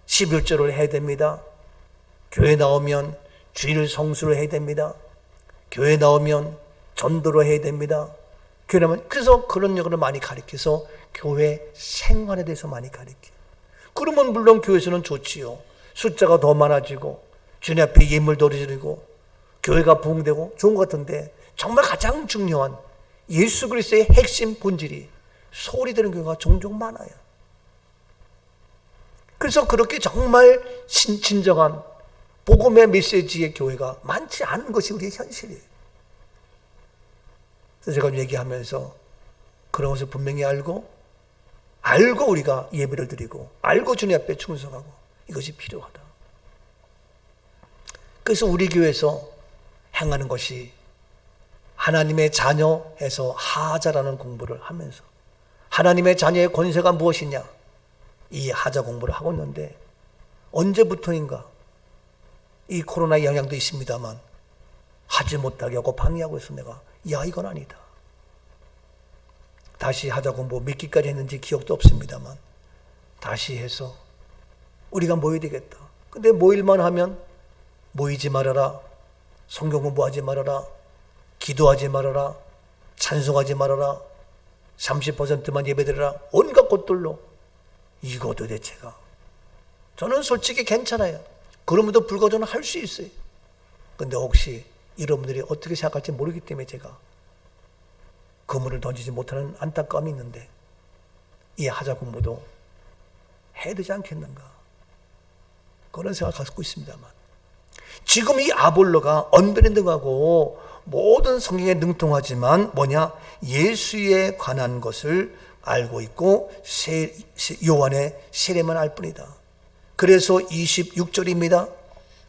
11조를 해야 됩니다. 교회 나오면 주일 성수를 해야 됩니다. 교회 나오면 전도를 해야 됩니다. 교회 나오면 그래서 그런 역을 많이 가리켜서 교회 생활에 대해서 많이 가리켜요. 그러면 물론 교회에서는 좋지요. 숫자가 더 많아지고 주님 앞에 예물 드리고 교회가 부흥되고 좋은 것 같은데 정말 가장 중요한 예수 그리스도의 핵심 본질이 소홀히 되는 경우가 종종 많아요. 그래서 그렇게 정말 진정한 복음의 메시지의 교회가 많지 않은 것이 우리의 현실이에요. 그래서 제가 얘기하면서 그런 것을 분명히 알고 우리가 예배를 드리고 알고 주님 앞에 충성하고 이것이 필요하다. 그래서 우리 교회에서 행하는 것이 하나님의 자녀에서 하자라는 공부를 하면서 하나님의 자녀의 권세가 무엇이냐 이 하자 공부를 하고 있는데 언제부터인가 이 코로나의 영향도 있습니다만 하지 못하게 하고 방해하고 있어. 내가 이건 아니다. 다시 하자 공부 몇 기까지 했는지 기억도 없습니다만 다시 해서 우리가 모여야 되겠다. 근데 모일만 하면 모이지 말아라, 성경 공부하지 말아라, 기도하지 말아라, 찬송하지 말아라, 30%만 예배드려라, 온갖 것들로 이거 도대체가 저는 솔직히 괜찮아요. 그럼에도 불구하고 저는 할 수 있어요. 근데 혹시 여러분들이 어떻게 생각할지 모르기 때문에 제가 그물을 던지지 못하는 안타까움이 있는데 이 하자 공부도 해야 되지 않겠는가 그런 생각을 갖고 있습니다만 지금 이 아볼로가 언변에 능하고 모든 성경에 능통하지만 뭐냐 예수에 관한 것을 알고 있고 요한의 세례만 알 뿐이다. 그래서 26절입니다.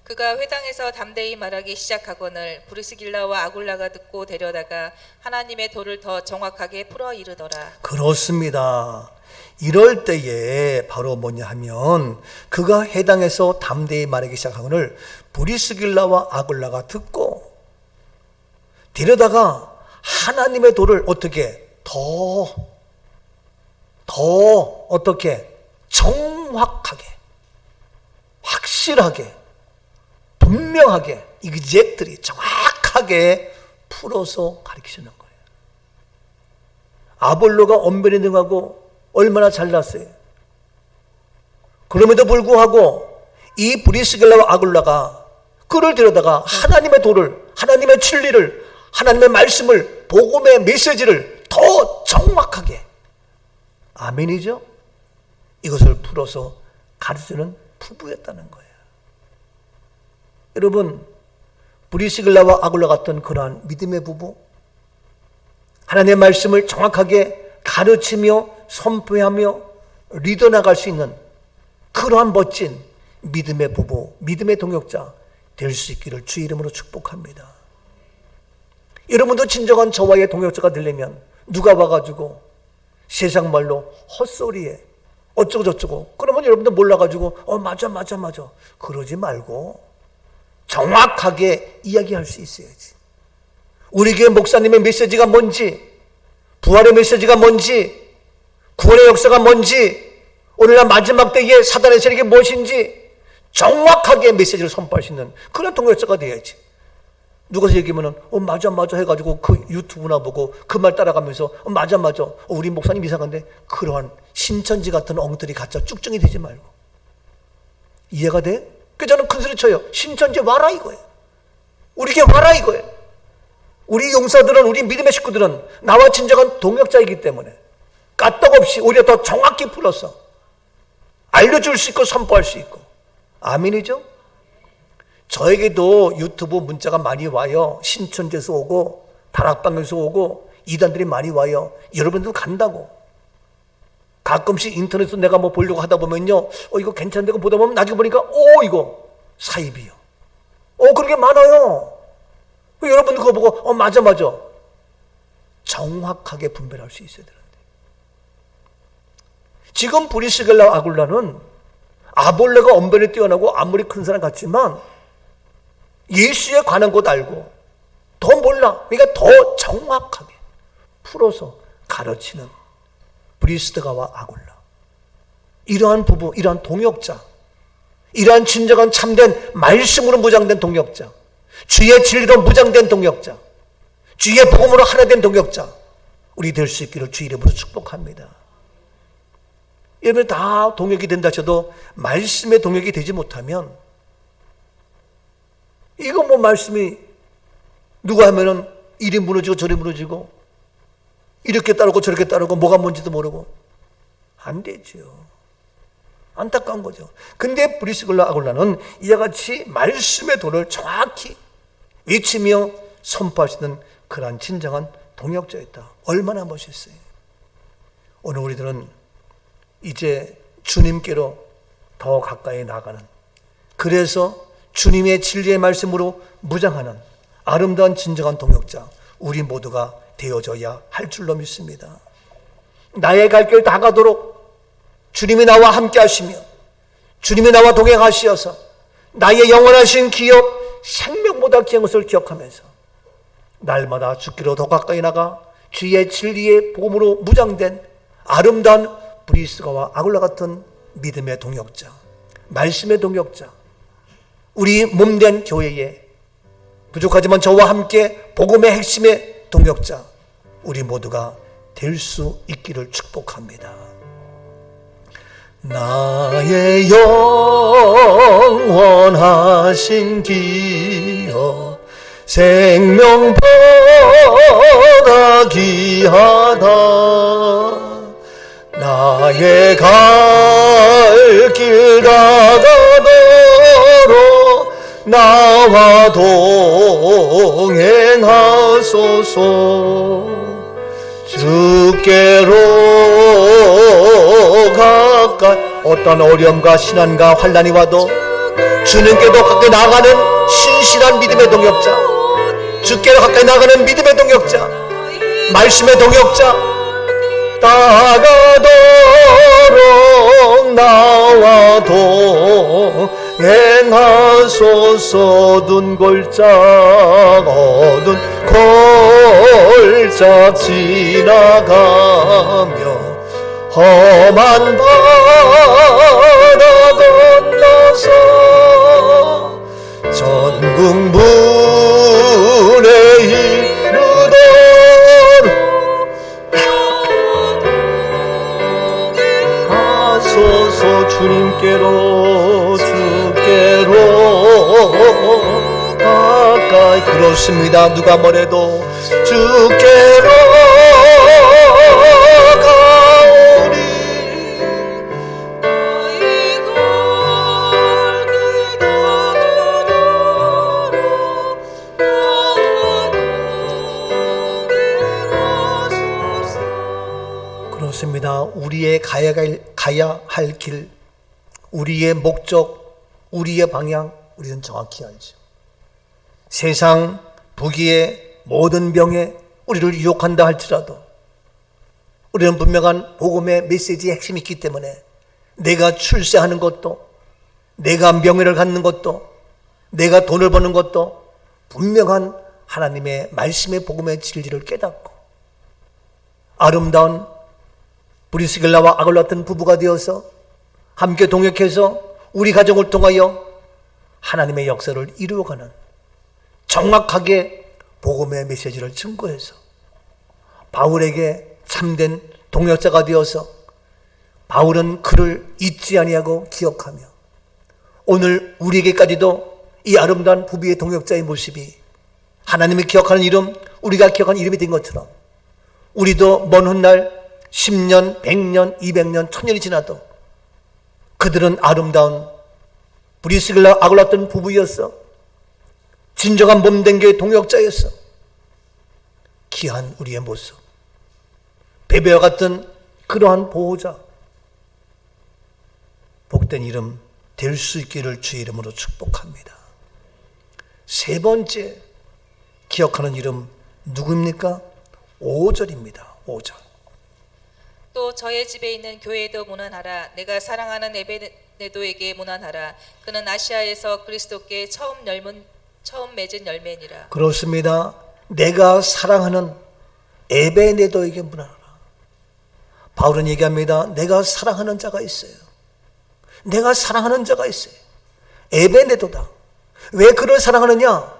그가 회당에서 담대히 말하기 시작하거늘 브리스길라와 아굴라가 듣고 데려다가 하나님의 도를 더 정확하게 풀어 이르더라. 그렇습니다. 이럴 때에 바로 뭐냐 하면 그가 회당에서 담대히 말하기 시작하거늘 브리스길라와 아굴라가 듣고 데려다가 하나님의 도를 어떻게 더 어떻게 정확하게 확실하게 분명하게 이것들이 정확하게 풀어서 가르치시는 거예요. 아볼로가 언변에 능하고 얼마나 잘났어요. 그럼에도 불구하고 이 브리스길라와 아굴라가 그를 데려다가 하나님의 도를, 하나님의 진리를, 하나님의 말씀을, 복음의 메시지를 더 정확하게 아멘이죠? 이것을 풀어서 가르치는 부부였다는 거예요. 여러분, 브리스길라와 아굴라 같은 그러한 믿음의 부부, 하나님의 말씀을 정확하게 가르치며 선포하며 리더 나갈 수 있는 그러한 멋진 믿음의 부부, 믿음의 동역자 될 수 있기를 주의 이름으로 축복합니다. 여러분도 진정한 저와의 동역자가 되려면 누가 와가지고 세상 말로 헛소리에 어쩌고 저쩌고 그러면 여러분들 몰라가지고 맞아 그러지 말고 정확하게 이야기할 수 있어야지. 우리 교회 목사님의 메시지가 뭔지, 부활의 메시지가 뭔지, 구원의 역사가 뭔지, 오늘날 마지막 때의 사단의 세력이 무엇인지 정확하게 메시지를 선포할 수 있는 그런 동역자가 돼야지. 누가 얘기하면 맞아 해가지고 그 유튜브나 보고 그 말 따라가면서 맞아 우리 목사님 이상한데 그러한 신천지 같은 엉터리 가짜 쭉증이 되지 말고. 이해가 돼? 그래서 저는 큰 소리 쳐요. 신천지 와라 이거예요. 우리에게 와라 이거예요. 우리 용사들은, 우리 믿음의 식구들은 나와 진정한 동역자이기 때문에 까떡없이 오히려 더 정확히 풀어서 알려줄 수 있고 선포할 수 있고. 아멘이죠? 저에게도 유튜브 문자가 많이 와요. 신천지에서 오고 다락방에서 오고 이단들이 많이 와요. 여러분들 간다고. 가끔씩 인터넷에서 내가 뭐 보려고 하다 보면요, 이거 괜찮은데 이거 보다 보면 나중에 보니까 이거 사입이요. 그런 게 많아요. 여러분들 그거 보고 맞아 정확하게 분별할 수 있어야 되는데, 지금 브리스길라 아굴라는 아볼레가 언변에 뛰어나고 아무리 큰 사람 같지만 예수에 관한 것 알고 더 몰라. 그러니까 더 정확하게 풀어서 가르치는 브리스드가와 아굴라, 이러한 부부, 이러한 동역자, 이러한 진정한 참된 말씀으로 무장된 동역자, 주의 진리로 무장된 동역자, 주의 복음으로 하나 된 동역자, 우리 될 수 있기를 주 이름으로 축복합니다. 여러분 다 동역이 된다 하셔도 말씀의 동역이 되지 못하면, 이거 뭐 말씀이 누가 하면은 이리 무너지고 저리 무너지고 이렇게 따르고 저렇게 따르고 뭐가 뭔지도 모르고 안 되죠. 안타까운 거죠. 근데 브리스길라 아굴라는 이와 같이 말씀의 도를 정확히 외치며 선포하시는 그러한 진정한 동역자였다. 얼마나 멋있어요. 오늘 우리들은 이제 주님께로 더 가까이 나가는, 그래서 주님의 진리의 말씀으로 무장하는 아름다운 진정한 동역자, 우리 모두가 되어져야 할 줄로 믿습니다. 나의 갈 길 다 가도록 주님이 나와 함께 하시며 주님이 나와 동행하시어서 나의 영원하신 기업, 생명보다 귀한 것을 기억하면서 날마다 주께로 더 가까이 나가 주의 진리의 복음으로 무장된 아름다운 브리스가와 아굴라 같은 믿음의 동역자, 말씀의 동역자, 우리 몸된 교회에 부족하지만 저와 함께 복음의 핵심의 동역자, 우리 모두가 될 수 있기를 축복합니다. 나의 영원하신 기여 생명보다 귀하다. 나의 갈 길 다가도록 나와 동행하소서. 주께로 가까이, 어떤 어려움과 신난과 환난이 와도 주님께도 가까이 나가는 신실한 믿음의 동역자, 주께로 가까이 나가는 믿음의 동역자, 말씀의 동역자, 다가도록 나와 동행하소서. 둔 골짝 어두운 골짝 지나가며 험한 바다 건너서 전국 문에 이르도록 하소서. 주님께로 가까이, 그렇습니다. 누가 뭐래도 주께로 가오리. 그렇습니다. 우리의 가야 할 길, 우리의 목적, 우리의 방향, 우리는 정확히 알죠. 세상 부귀의 모든 병에 우리를 유혹한다 할지라도 우리는 분명한 복음의 메시지의 핵심이 있기 때문에 내가 출세하는 것도, 내가 명예를 갖는 것도, 내가 돈을 버는 것도 분명한 하나님의 말씀의 복음의 진리를 깨닫고 아름다운 브리스길라와 아굴라 같은 부부가 되어서 함께 동역해서 우리 가정을 통하여 하나님의 역사를 이루어가는, 정확하게 복음의 메시지를 증거해서 바울에게 참된 동역자가 되어서 바울은 그를 잊지 아니하고 기억하며 오늘 우리에게까지도 이 아름다운 부부의 동역자의 모습이 하나님이 기억하는 이름, 우리가 기억하는 이름이 된 것처럼 우리도 먼 훗날 10년, 100년, 200년, 1000년이 지나도 그들은 아름다운 브리스길라 아굴라던 부부였어. 진정한 몸된교의 동역자였어. 귀한 우리의 모습, 베베와 같은 그러한 보호자, 복된 이름 될 수 있기를 주의 이름으로 축복합니다. 세 번째 기억하는 이름 누구입니까? 5절입니다. 5절. 또 저의 집에 있는 교회도 문안하라. 내가 사랑하는 에베네도에게 문안하라. 그는 아시아에서 그리스도께 처음 맺은 열매니라. 그렇습니다. 내가 사랑하는 에베네도에게 문안하라. 바울은 얘기합니다. 내가 사랑하는 자가 있어요. 내가 사랑하는 자가 있어요. 에베네도다. 왜 그를 사랑하느냐?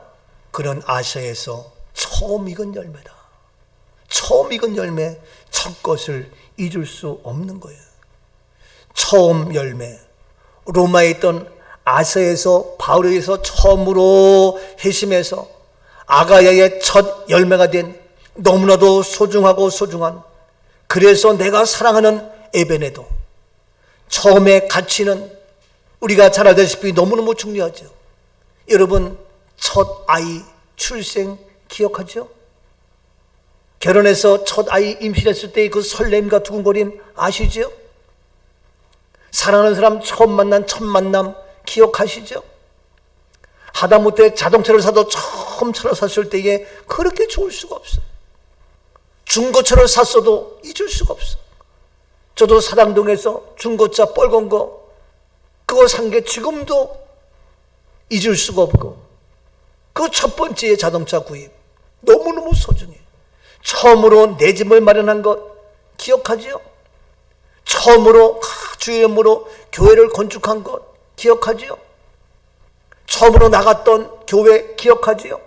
그는 아시아에서 처음 익은 열매다. 처음 익은 열매, 첫 것을 잊을 수 없는 거예요. 처음 열매. 로마에 있던 아시아에서 바울에게서 처음으로 회심해서 아가야의 첫 열매가 된 너무나도 소중한, 그래서 내가 사랑하는 에베네도. 처음의 가치는 우리가 잘 알다시피 너무너무 중요하죠. 여러분, 첫 아이 출생 기억하죠? 결혼해서 첫 아이 임신했을 때의 그 설렘과 두근거림 아시죠? 사랑하는 사람 처음 만난 첫 만남 기억하시죠? 하다못해 자동차를 사도 처음 차를 샀을 때에 그렇게 좋을 수가 없어. 중고차를 샀어도 잊을 수가 없어. 저도 사당동에서 중고차 빨간 거 그거 산 게 지금도 잊을 수가 없고, 그 첫 번째 자동차 구입 너무너무 소중해. 처음으로 내 집을 마련한 것 기억하지요? 처음으로 주의 이름으로 교회를 건축한 것 기억하지요? 처음으로 나갔던 교회 기억하지요?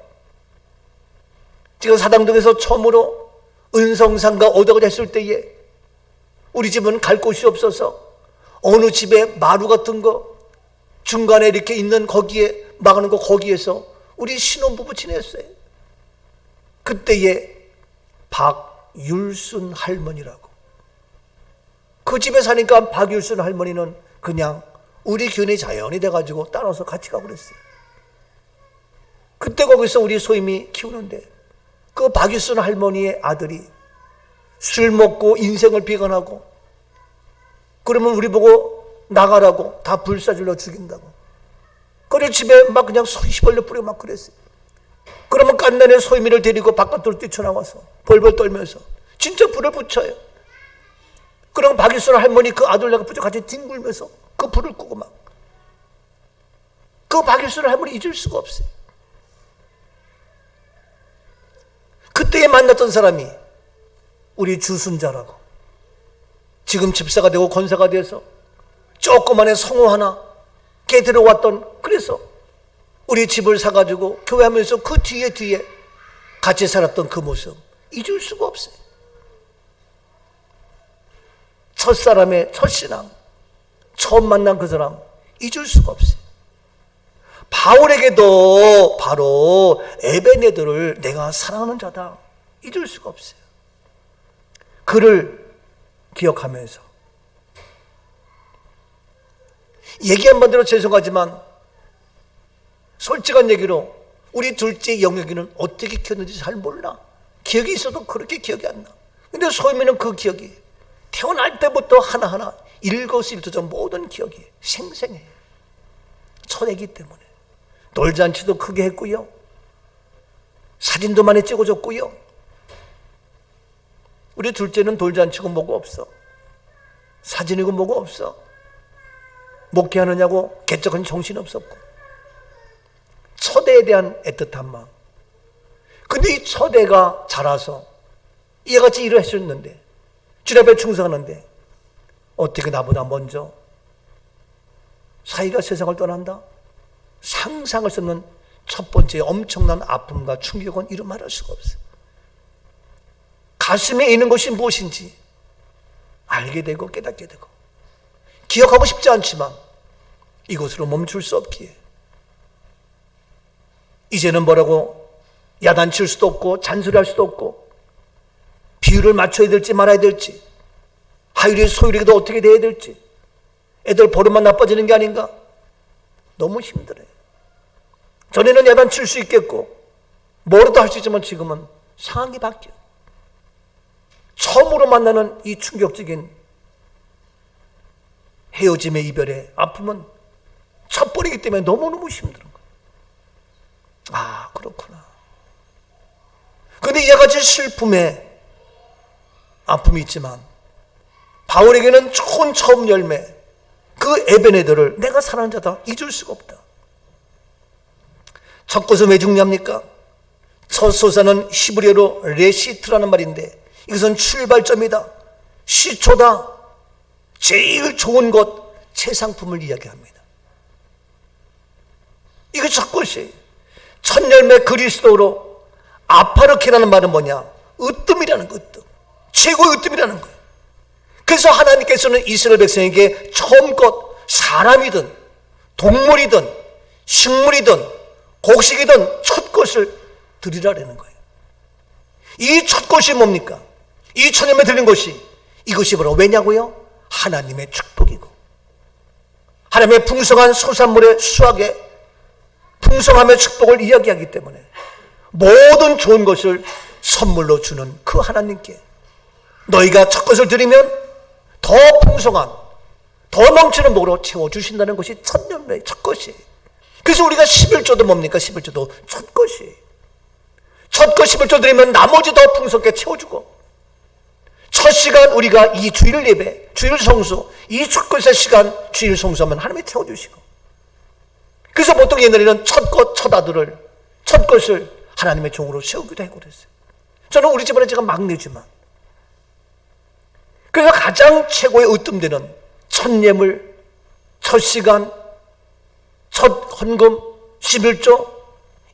지금 사당동에서 처음으로 은성상가 오덕을 했을 때에 우리 집은 갈 곳이 없어서 어느 집에 마루 같은 거 중간에 이렇게 있는 거기에 막는 거 거기에서 우리 신혼부부 지냈어요. 그때에 박율순 할머니라고, 그 집에 사니까 박율순 할머니는 그냥 우리 교인의 자연이 돼가지고 따라서 같이 가고 그랬어요. 그때 거기서 우리 소임이 키우는데 그 박율순 할머니의 아들이 술 먹고 인생을 비관하고 그러면 우리 보고 나가라고 다 불사질러 죽인다고. 그래 집에 막 그냥 시벌레 뿌리고 막 그랬어요. 그러면 깐난에 소임이를 데리고 바깥으로 뛰쳐나와서 벌벌 떨면서 진짜 불을 붙여요. 그럼 박일순 할머니 그 아들네가 붙여 같이 뒹굴면서 그 불을 끄고 막, 그 박일순 할머니 잊을 수가 없어요. 그때에 만났던 사람이 우리 주순자라고, 지금 집사가 되고 권사가 돼서 조그만한 성호 하나 걔 들어왔던, 그래서 우리 집을 사가지고 교회하면서 그 뒤에 같이 살았던 그 모습 잊을 수가 없어요. 첫사람의 첫신앙, 처음 만난 그 사람 잊을 수가 없어요. 바울에게도 바로 에베네도를 내가 사랑하는 자다 잊을 수가 없어요. 그를 기억하면서, 얘기한 반대로 죄송하지만 솔직한 얘기로 우리 둘째 영혁이는 어떻게 키웠는지 잘 몰라. 기억이 있어도 그렇게 기억이 안 나. 근데 소임이는 그 기억이 태어날 때부터 하나하나 일거수일투족 모든 기억이 생생해요. 첫 애기 때문에 돌잔치도 크게 했고요, 사진도 많이 찍어줬고요. 우리 둘째는 돌잔치고 뭐고 없어, 사진이고 뭐고 없어. 목회하느냐고 개척은 정신없었고, 첫애에 대한 애틋한 마음. 근데 이 첫애가 자라서 이와 같이 일을 했었는데, 주님 앞에 충성하는데 어떻게 나보다 먼저 사이가 세상을 떠난다? 상상할 수 없는 첫 번째 엄청난 아픔과 충격은 이루 말할 수가 없어요. 가슴에 있는 것이 무엇인지 알게 되고 깨닫게 되고, 기억하고 싶지 않지만 이곳으로 멈출 수 없기에 이제는 뭐라고 야단칠 수도 없고 잔소리할 수도 없고 비율을 맞춰야 될지 말아야 될지 하율이 소율이도 어떻게 돼야 될지 애들 버릇만 나빠지는 게 아닌가 너무 힘들어요. 전에는 야단칠 수 있겠고 뭐라도 할 수 있지만 지금은 상황이 바뀌어요. 처음으로 만나는 이 충격적인 헤어짐의 이별의 아픔은 첫번이기 때문에 너무너무 힘든 거예요. 아, 그렇구나. 그런데 이와 같이 슬픔의 아픔이 있지만 바울에게는 좋은 처음 열매, 그 에베네더를 내가 사랑하는 자다 잊을 수가 없다. 첫 것은 왜 중요합니까? 첫 소사는 히브리어로 레시트라는 말인데 이것은 출발점이다, 시초다, 제일 좋은 것, 최상품을 이야기합니다. 이게 첫 것이에요. 첫 열매 그리스도로 아파르케라는 말은 뭐냐? 으뜸이라는 거, 으뜸. 최고의 으뜸이라는 거예요. 그래서 하나님께서는 이스라엘 백성에게 처음 것, 사람이든 동물이든 식물이든 곡식이든 첫 것을 드리라는 거예요. 이 첫 것이 뭡니까? 이 첫 열매 드린 것이 이것이 바로 왜냐고요? 하나님의 축복이고 하나님의 풍성한 소산물의 수확의 풍성함의 축복을 이야기하기 때문에 모든 좋은 것을 선물로 주는 그 하나님께 너희가 첫 것을 드리면 더 풍성한 더 넘치는 복으로 채워주신다는 것이 첫 열매, 첫 것이에요. 그래서 우리가 11조도 뭡니까? 11조도 첫 것이에요. 첫 것 11조 드리면 나머지 더 풍성하게 채워주고 첫 시간 우리가 이 주일 예배, 주일 성수, 이 첫 것의 시간 주일 성수하면 하나님이 채워주시고 그래서 보통 옛날에는 첫 것, 첫 아들을 첫 것을 하나님의 종으로 세우기도 하고 그랬어요. 저는 우리 집안에 제가 막내지만 그래서 가장 최고의 으뜸되는 첫 예물, 첫 시간, 첫 헌금, 11조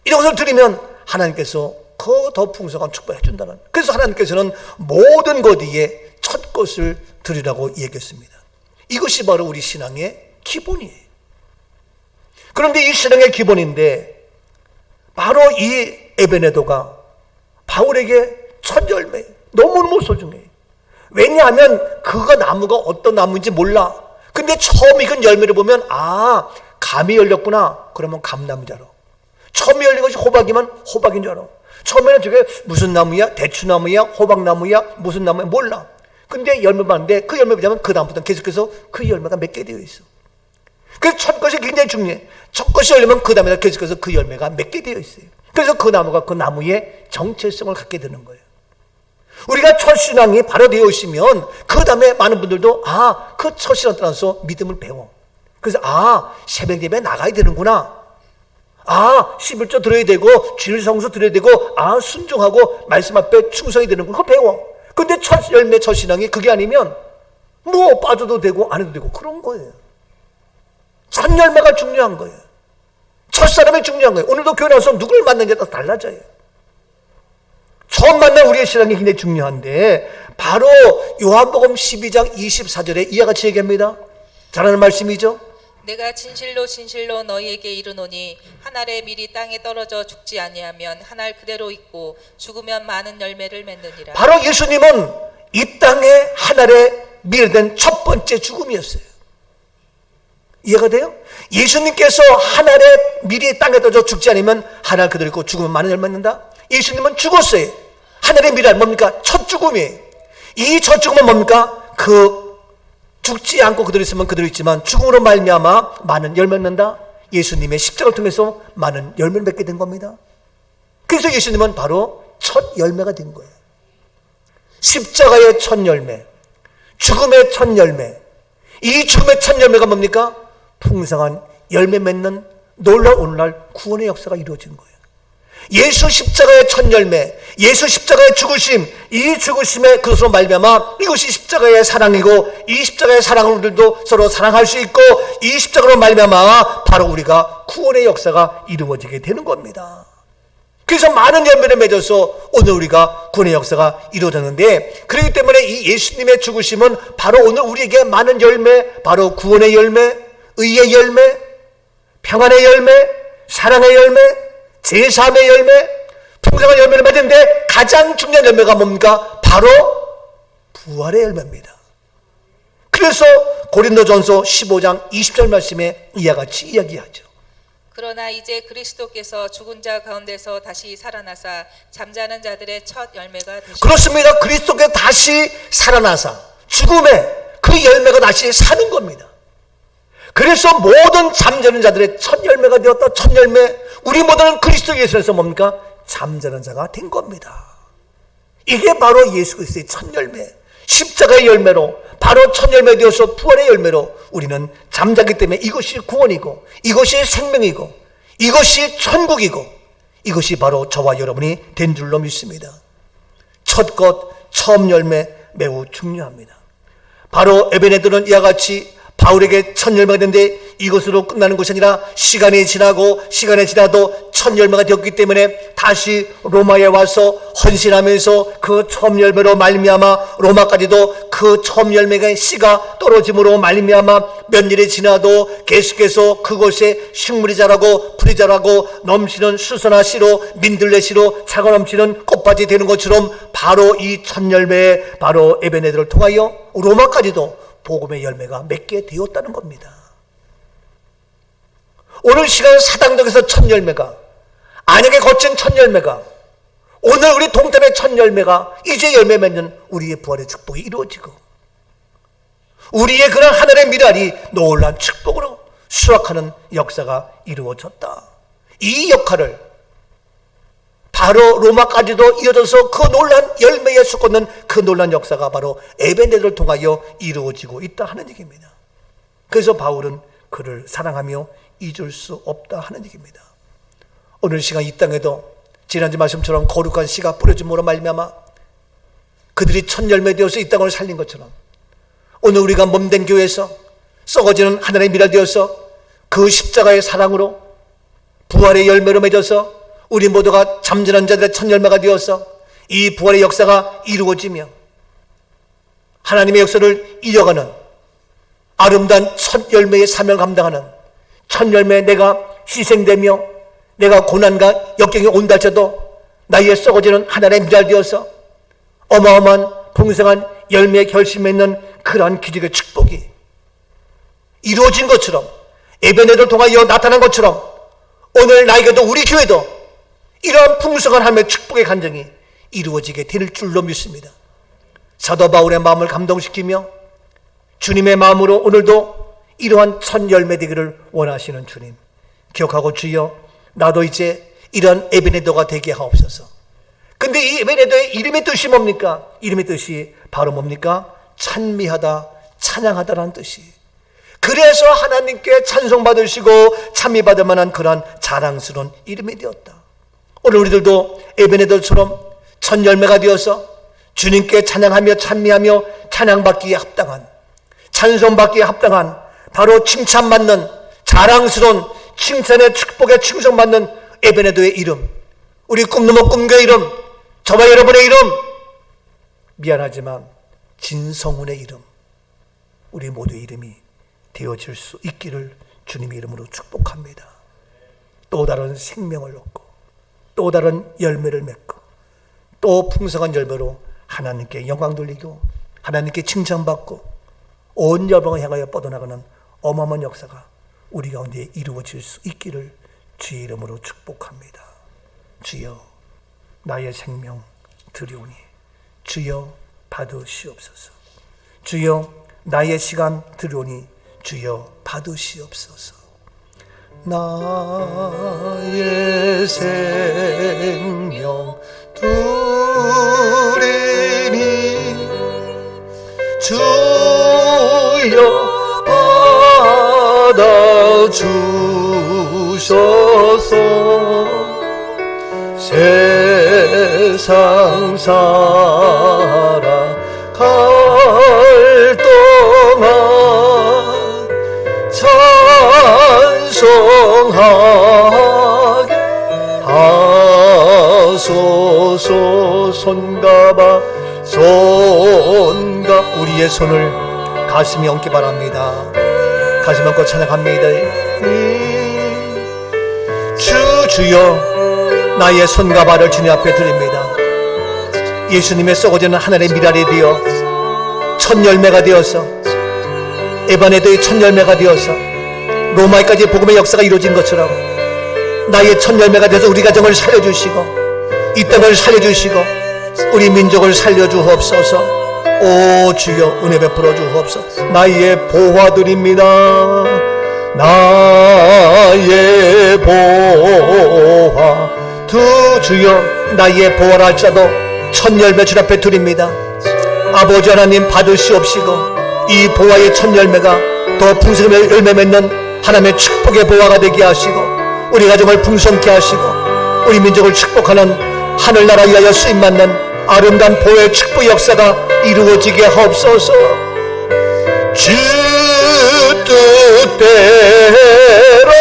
이런 것을 드리면 하나님께서 더 풍성한 축복을 해준다는, 그래서 하나님께서는 모든 것 위에 첫 것을 드리라고 얘기했습니다. 이것이 바로 우리 신앙의 기본이에요. 그런데 이 신앙의 기본인데 바로 이 에베네도가 바울에게 첫 열매 너무너무 소중해요. 왜냐하면 그 나무가 어떤 나무인지 몰라. 근데 처음 익은 열매를 보면 아, 감이 열렸구나. 그러면 감나무잖아. 처음에 열린 것이 호박이면 호박인 줄 알아. 처음에는 저게 무슨 나무야? 대추나무야? 호박나무야? 무슨 나무야? 몰라. 근데 열매 봤는데 그 열매 보자면 그 다음부터 계속해서 그 열매가 맺게 되어 있어. 그래서 첫 것이 굉장히 중요해. 첫 것이 열리면 그 다음에 계속해서 그 열매가 맺게 되어 있어요. 그래서 그 나무가 그 나무의 정체성을 갖게 되는 거예요. 우리가 첫 신앙이 바로 되어 있으면 그 다음에 많은 분들도 아, 그 첫 신앙 떠나서 믿음을 배워. 그래서 아, 새벽 예배 나가야 되는구나. 아, 11조 드려야 되고 주일 성수 드려야 되고 아, 순종하고 말씀 앞에 충성이 되는구나. 그거 배워. 근데 첫 열매, 첫 신앙이 그게 아니면 뭐 빠져도 되고 안 해도 되고 그런 거예요. 첫 열매가 중요한 거예요. 첫 사람이 중요한 거예요. 오늘도 교회 나와서 누굴 만나느냐에 따라서 달라져요. 처음 만난 우리의 신앙이 굉장히 중요한데 바로 요한복음 12장 24절에 이와 같이 얘기합니다. 잘하는 말씀이죠. 내가 진실로 진실로 너희에게 이르노니 한 알의 밀이 땅에 떨어져 죽지 아니하면 한 알 그대로 있고 죽으면 많은 열매를 맺느니라. 바로 예수님은 이 땅에 한 알의 밀된 첫 번째 죽음이었어요. 이해가 돼요? 예수님께서 한 알의 밀이 땅에 떨어져 죽지 않으면 한 알 그대로 있고 죽으면 많은 열매 맺는다. 예수님은 죽었어요. 한 알의 밀이 뭡니까? 첫 죽음이에요. 이 첫 죽음은 뭡니까? 죽지 않고 그대로 있으면 그대로 있지만 죽음으로 말미암아 많은 열매 맺는다. 예수님의 십자가를 통해서 많은 열매를 맺게 된 겁니다. 그래서 예수님은 바로 첫 열매가 된 거예요. 십자가의 첫 열매, 죽음의 첫 열매. 이 죽음의 첫 열매가 뭡니까? 풍성한 열매 맺는 놀라운 오늘날 구원의 역사가 이루어진 거예요. 예수 십자가의 첫 열매, 예수 십자가의 죽으심, 이 죽으심의 그것으로 말미암아 이것이 십자가의 사랑이고 이 십자가의 사랑을 우리들도 서로 사랑할 수 있고 이 십자가로 말미암아 바로 우리가 구원의 역사가 이루어지게 되는 겁니다. 그래서 많은 열매를 맺어서 오늘 우리가 구원의 역사가 이루어졌는데 그렇기 때문에 이 예수님의 죽으심은 바로 오늘 우리에게 많은 열매, 바로 구원의 열매, 의의 열매, 평안의 열매, 사랑의 열매, 제사함의 열매, 풍성한 열매를 맺는데 가장 중요한 열매가 뭡니까? 바로 부활의 열매입니다. 그래서 고린도전서 15장 20절 말씀에 이와 같이 이야기하죠. 그러나 이제 그리스도께서 죽은 자 가운데서 다시 살아나사 잠자는 자들의 첫 열매가 되셨습니다. 그렇습니다. 그리스도께서 다시 살아나사 죽음의 그 열매가 다시 사는 겁니다. 그래서 모든 잠자는 자들의 첫 열매가 되었다. 첫 열매. 우리 모두는 그리스도 예수에서 뭡니까? 잠자는 자가 된 겁니다. 이게 바로 예수 그리스도의 첫 열매, 십자가의 열매로, 바로 첫 열매 되어서 부활의 열매로 우리는 잠자기 때문에 이것이 구원이고, 이것이 생명이고, 이것이 천국이고, 이것이 바로 저와 여러분이 된 줄로 믿습니다. 첫 것, 처음 열매 매우 중요합니다. 바로 에베네들은 이와 같이 바울에게 첫 열매가 됐는데 이것으로 끝나는 것이 아니라 시간이 지나도 첫 열매가 되었기 때문에 다시 로마에 와서 헌신하면서 그 처음 열매로 말미암아 로마까지도 그 처음 열매가 씨가 떨어짐으로 말미암아 몇 년이 지나도 계속해서 그곳에 식물이 자라고 풀이 자라고 넘치는 수선화 씨로 민들레 씨로 차고 넘치는 꽃밭이 되는 것처럼 바로 이 첫 열매에 바로 에베네들을 통하여 로마까지도 복음의 열매가 맺게 되었다는 겁니다. 오늘 시간 사당역에서 첫 열매가, 안역에 거친 첫 열매가, 오늘 우리 동탑의 첫 열매가 이제 열매 맺는 우리의 부활의 축복이 이루어지고, 우리의 그런 하늘의 미랄이 놀라운 축복으로 수확하는 역사가 이루어졌다. 이 역할을 바로 로마까지도 이어져서 그 놀란 열매에 솟는 그 놀란 역사가 바로 에베네들을 통하여 이루어지고 있다 하는 얘기입니다. 그래서 바울은 그를 사랑하며 잊을 수 없다 하는 얘기입니다. 오늘 시간 이 땅에도 지난주 말씀처럼 거룩한 씨가 뿌려짐으로 말미암아 그들이 첫 열매 되어서 이 땅을 살린 것처럼 오늘 우리가 몸된 교회에서 썩어지는 하나님의 미랄 되어서 그 십자가의 사랑으로 부활의 열매로 맺어서 우리 모두가 잠자는 자들의 첫 열매가 되어서 이 부활의 역사가 이루어지며 하나님의 역사를 이어가는 아름다운 첫 열매의 사명을 감당하는 첫 열매에 내가 희생되며 내가 고난과 역경이 온다 할지라도 나의 썩어지는 하나님의 미랄 되어서 어마어마한 풍성한 열매의 결심에 있는 그러한 기적의 축복이 이루어진 것처럼 에베네들을 통하여 나타난 것처럼 오늘 나에게도 우리 교회도 이러한 풍성한 하나님의 축복의 간증이 이루어지게 될 줄로 믿습니다. 사도 바울의 마음을 감동시키며 주님의 마음으로 오늘도 이러한 첫 열매 되기를 원하시는 주님 기억하고 주여 나도 이제 이러한 에베네더가 되게 하옵소서. 근데 이 에베네더의 이름의 뜻이 뭡니까? 이름의 뜻이 바로 뭡니까? 찬미하다, 찬양하다라는 뜻이. 그래서 하나님께 찬송받으시고 찬미받을 만한 그러한 자랑스러운 이름이 되었다. 오늘 우리들도 에베네더처럼 첫 열매가 되어서 주님께 찬양하며 찬미하며 찬양받기에 합당한, 찬송받기에 합당한 바로 칭찬받는 자랑스러운 칭찬의 축복에 칭송받는 에베네더의 이름, 우리 꿈넘어 꿈교의 이름, 저와 여러분의 이름, 미안하지만 진성훈의 이름, 우리 모두의 이름이 되어질 수 있기를 주님의 이름으로 축복합니다. 또 다른 생명을 얻고 또 다른 열매를 맺고 또 풍성한 열매로 하나님께 영광 돌리고 하나님께 칭찬받고 온 열방을 향하여 뻗어나가는 어마어마한 역사가 우리 가운데 이루어질 수 있기를 주의 이름으로 축복합니다. 주여 나의 생명 드리오니 주여 받으시옵소서. 주여 나의 시간 드리오니 주여 받으시옵소서. 나의 생명 드리니 주여 받아주소서. 세상 살아갈 동안 찬송하게 하소서. 손가 우리의 손을 가슴에 얹기 바랍니다. 가슴 얹고 찬양합니다. 주여 나의 손과 발을 주님 앞에 드립니다. 예수님의 썩어지는 하늘의 미랄이 되어 첫 열매가 되어서 에바네도의 첫 열매가 되어서 로마에까지 복음의 역사가 이루어진 것처럼 나의 첫 열매가 되어서 우리 가정을 살려주시고 이 땅을 살려주시고 우리 민족을 살려주옵소서. 오 주여 은혜 베풀어 주옵소서. 나의 보화들입니다. 나의 보화 두 주여 나의 보화라 할지라도 첫 열매 주 앞에 드립니다. 아버지 하나님 받으시옵시고 이 보화의 첫 열매가 더 풍성한 열매 맺는 하나님의 축복의 보화가 되게 하시고 우리 가정을 풍성케 하시고 우리 민족을 축복하는 하늘나라 위하여 쓰임받는 아름다운 보혜의 축복 역사가 이루어지게 하옵소서. 주 뜻대로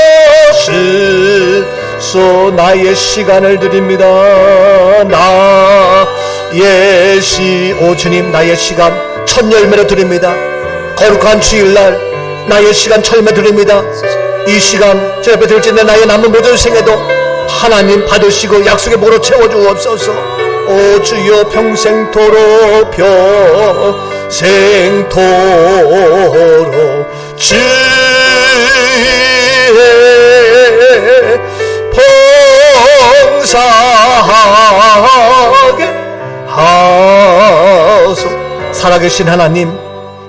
쓰소. 나의 시간을 드립니다. 나의 오 주님 나의 시간 첫 열매로 드립니다. 거룩한 주일날 나의 시간 첫 열매 드립니다. 이 시간 제 앞에 들을지내 나의 남은 모든 생애도 하나님 받으시고 약속의 복으로 채워주옵소서. 오 주여 평생토록 주의 봉사하게 하소. 살아계신 하나님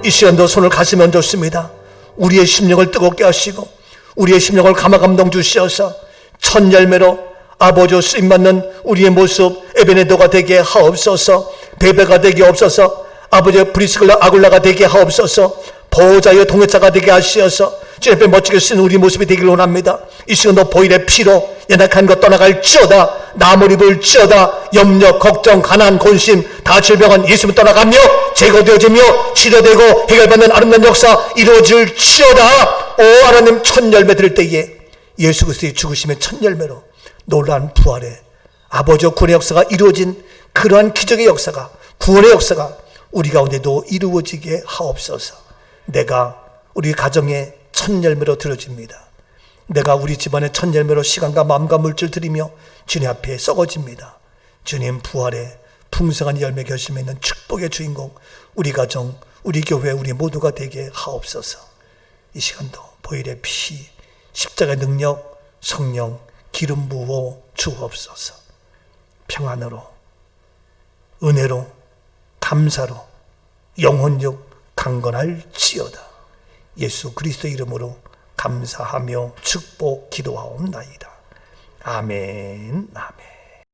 이 시간도 손을 가슴에 얹었습니다. 우리의 심령을 뜨겁게 하시고 우리의 심령을 감화감동 주시어서 첫 열매로 아버지 쓰임받는 우리의 모습 에베네도가 되게 하옵소서. 베베가 되게 하옵소서. 아버지의 브리스글라 아굴라가 되게 하옵소서. 보호자의 동역자가 되게 하시어서 주님 앞에 멋지게 쓰는 우리 모습이 되기를 원합니다. 이 시간도 보일의 피로 연약한 것 떠나갈지어다. 나무 입을지어다. 염려 걱정 가난 곤심 다 질병은 예수님 떠나가며 제거되어지며 치료되고 해결받는 아름다운 역사 이루어질지어다. 오 하나님 첫 열매 드릴 때에 예수 그리스도의 죽으심의 첫 열매로 놀라운 부활의 아버지의 구원의 역사가 이루어진 그러한 기적의 역사가 구원의 역사가 우리 가운데도 이루어지게 하옵소서. 내가 우리 가정의 첫 열매로 들어집니다. 내가 우리 집안의 첫 열매로 시간과 마음과 물질 드리며 주님 앞에 썩어집니다. 주님 부활의 풍성한 열매 결심에 있는 축복의 주인공 우리 가정, 우리 교회, 우리 모두가 되게 하옵소서. 이 시간도 보일의 피, 십자가의 능력, 성령, 기름 부어 주옵소서. 평안으로, 은혜로, 감사로, 영혼력 강건할지어다. 예수 그리스도 이름으로 감사하며 축복 기도하옵나이다. 아멘. 아멘.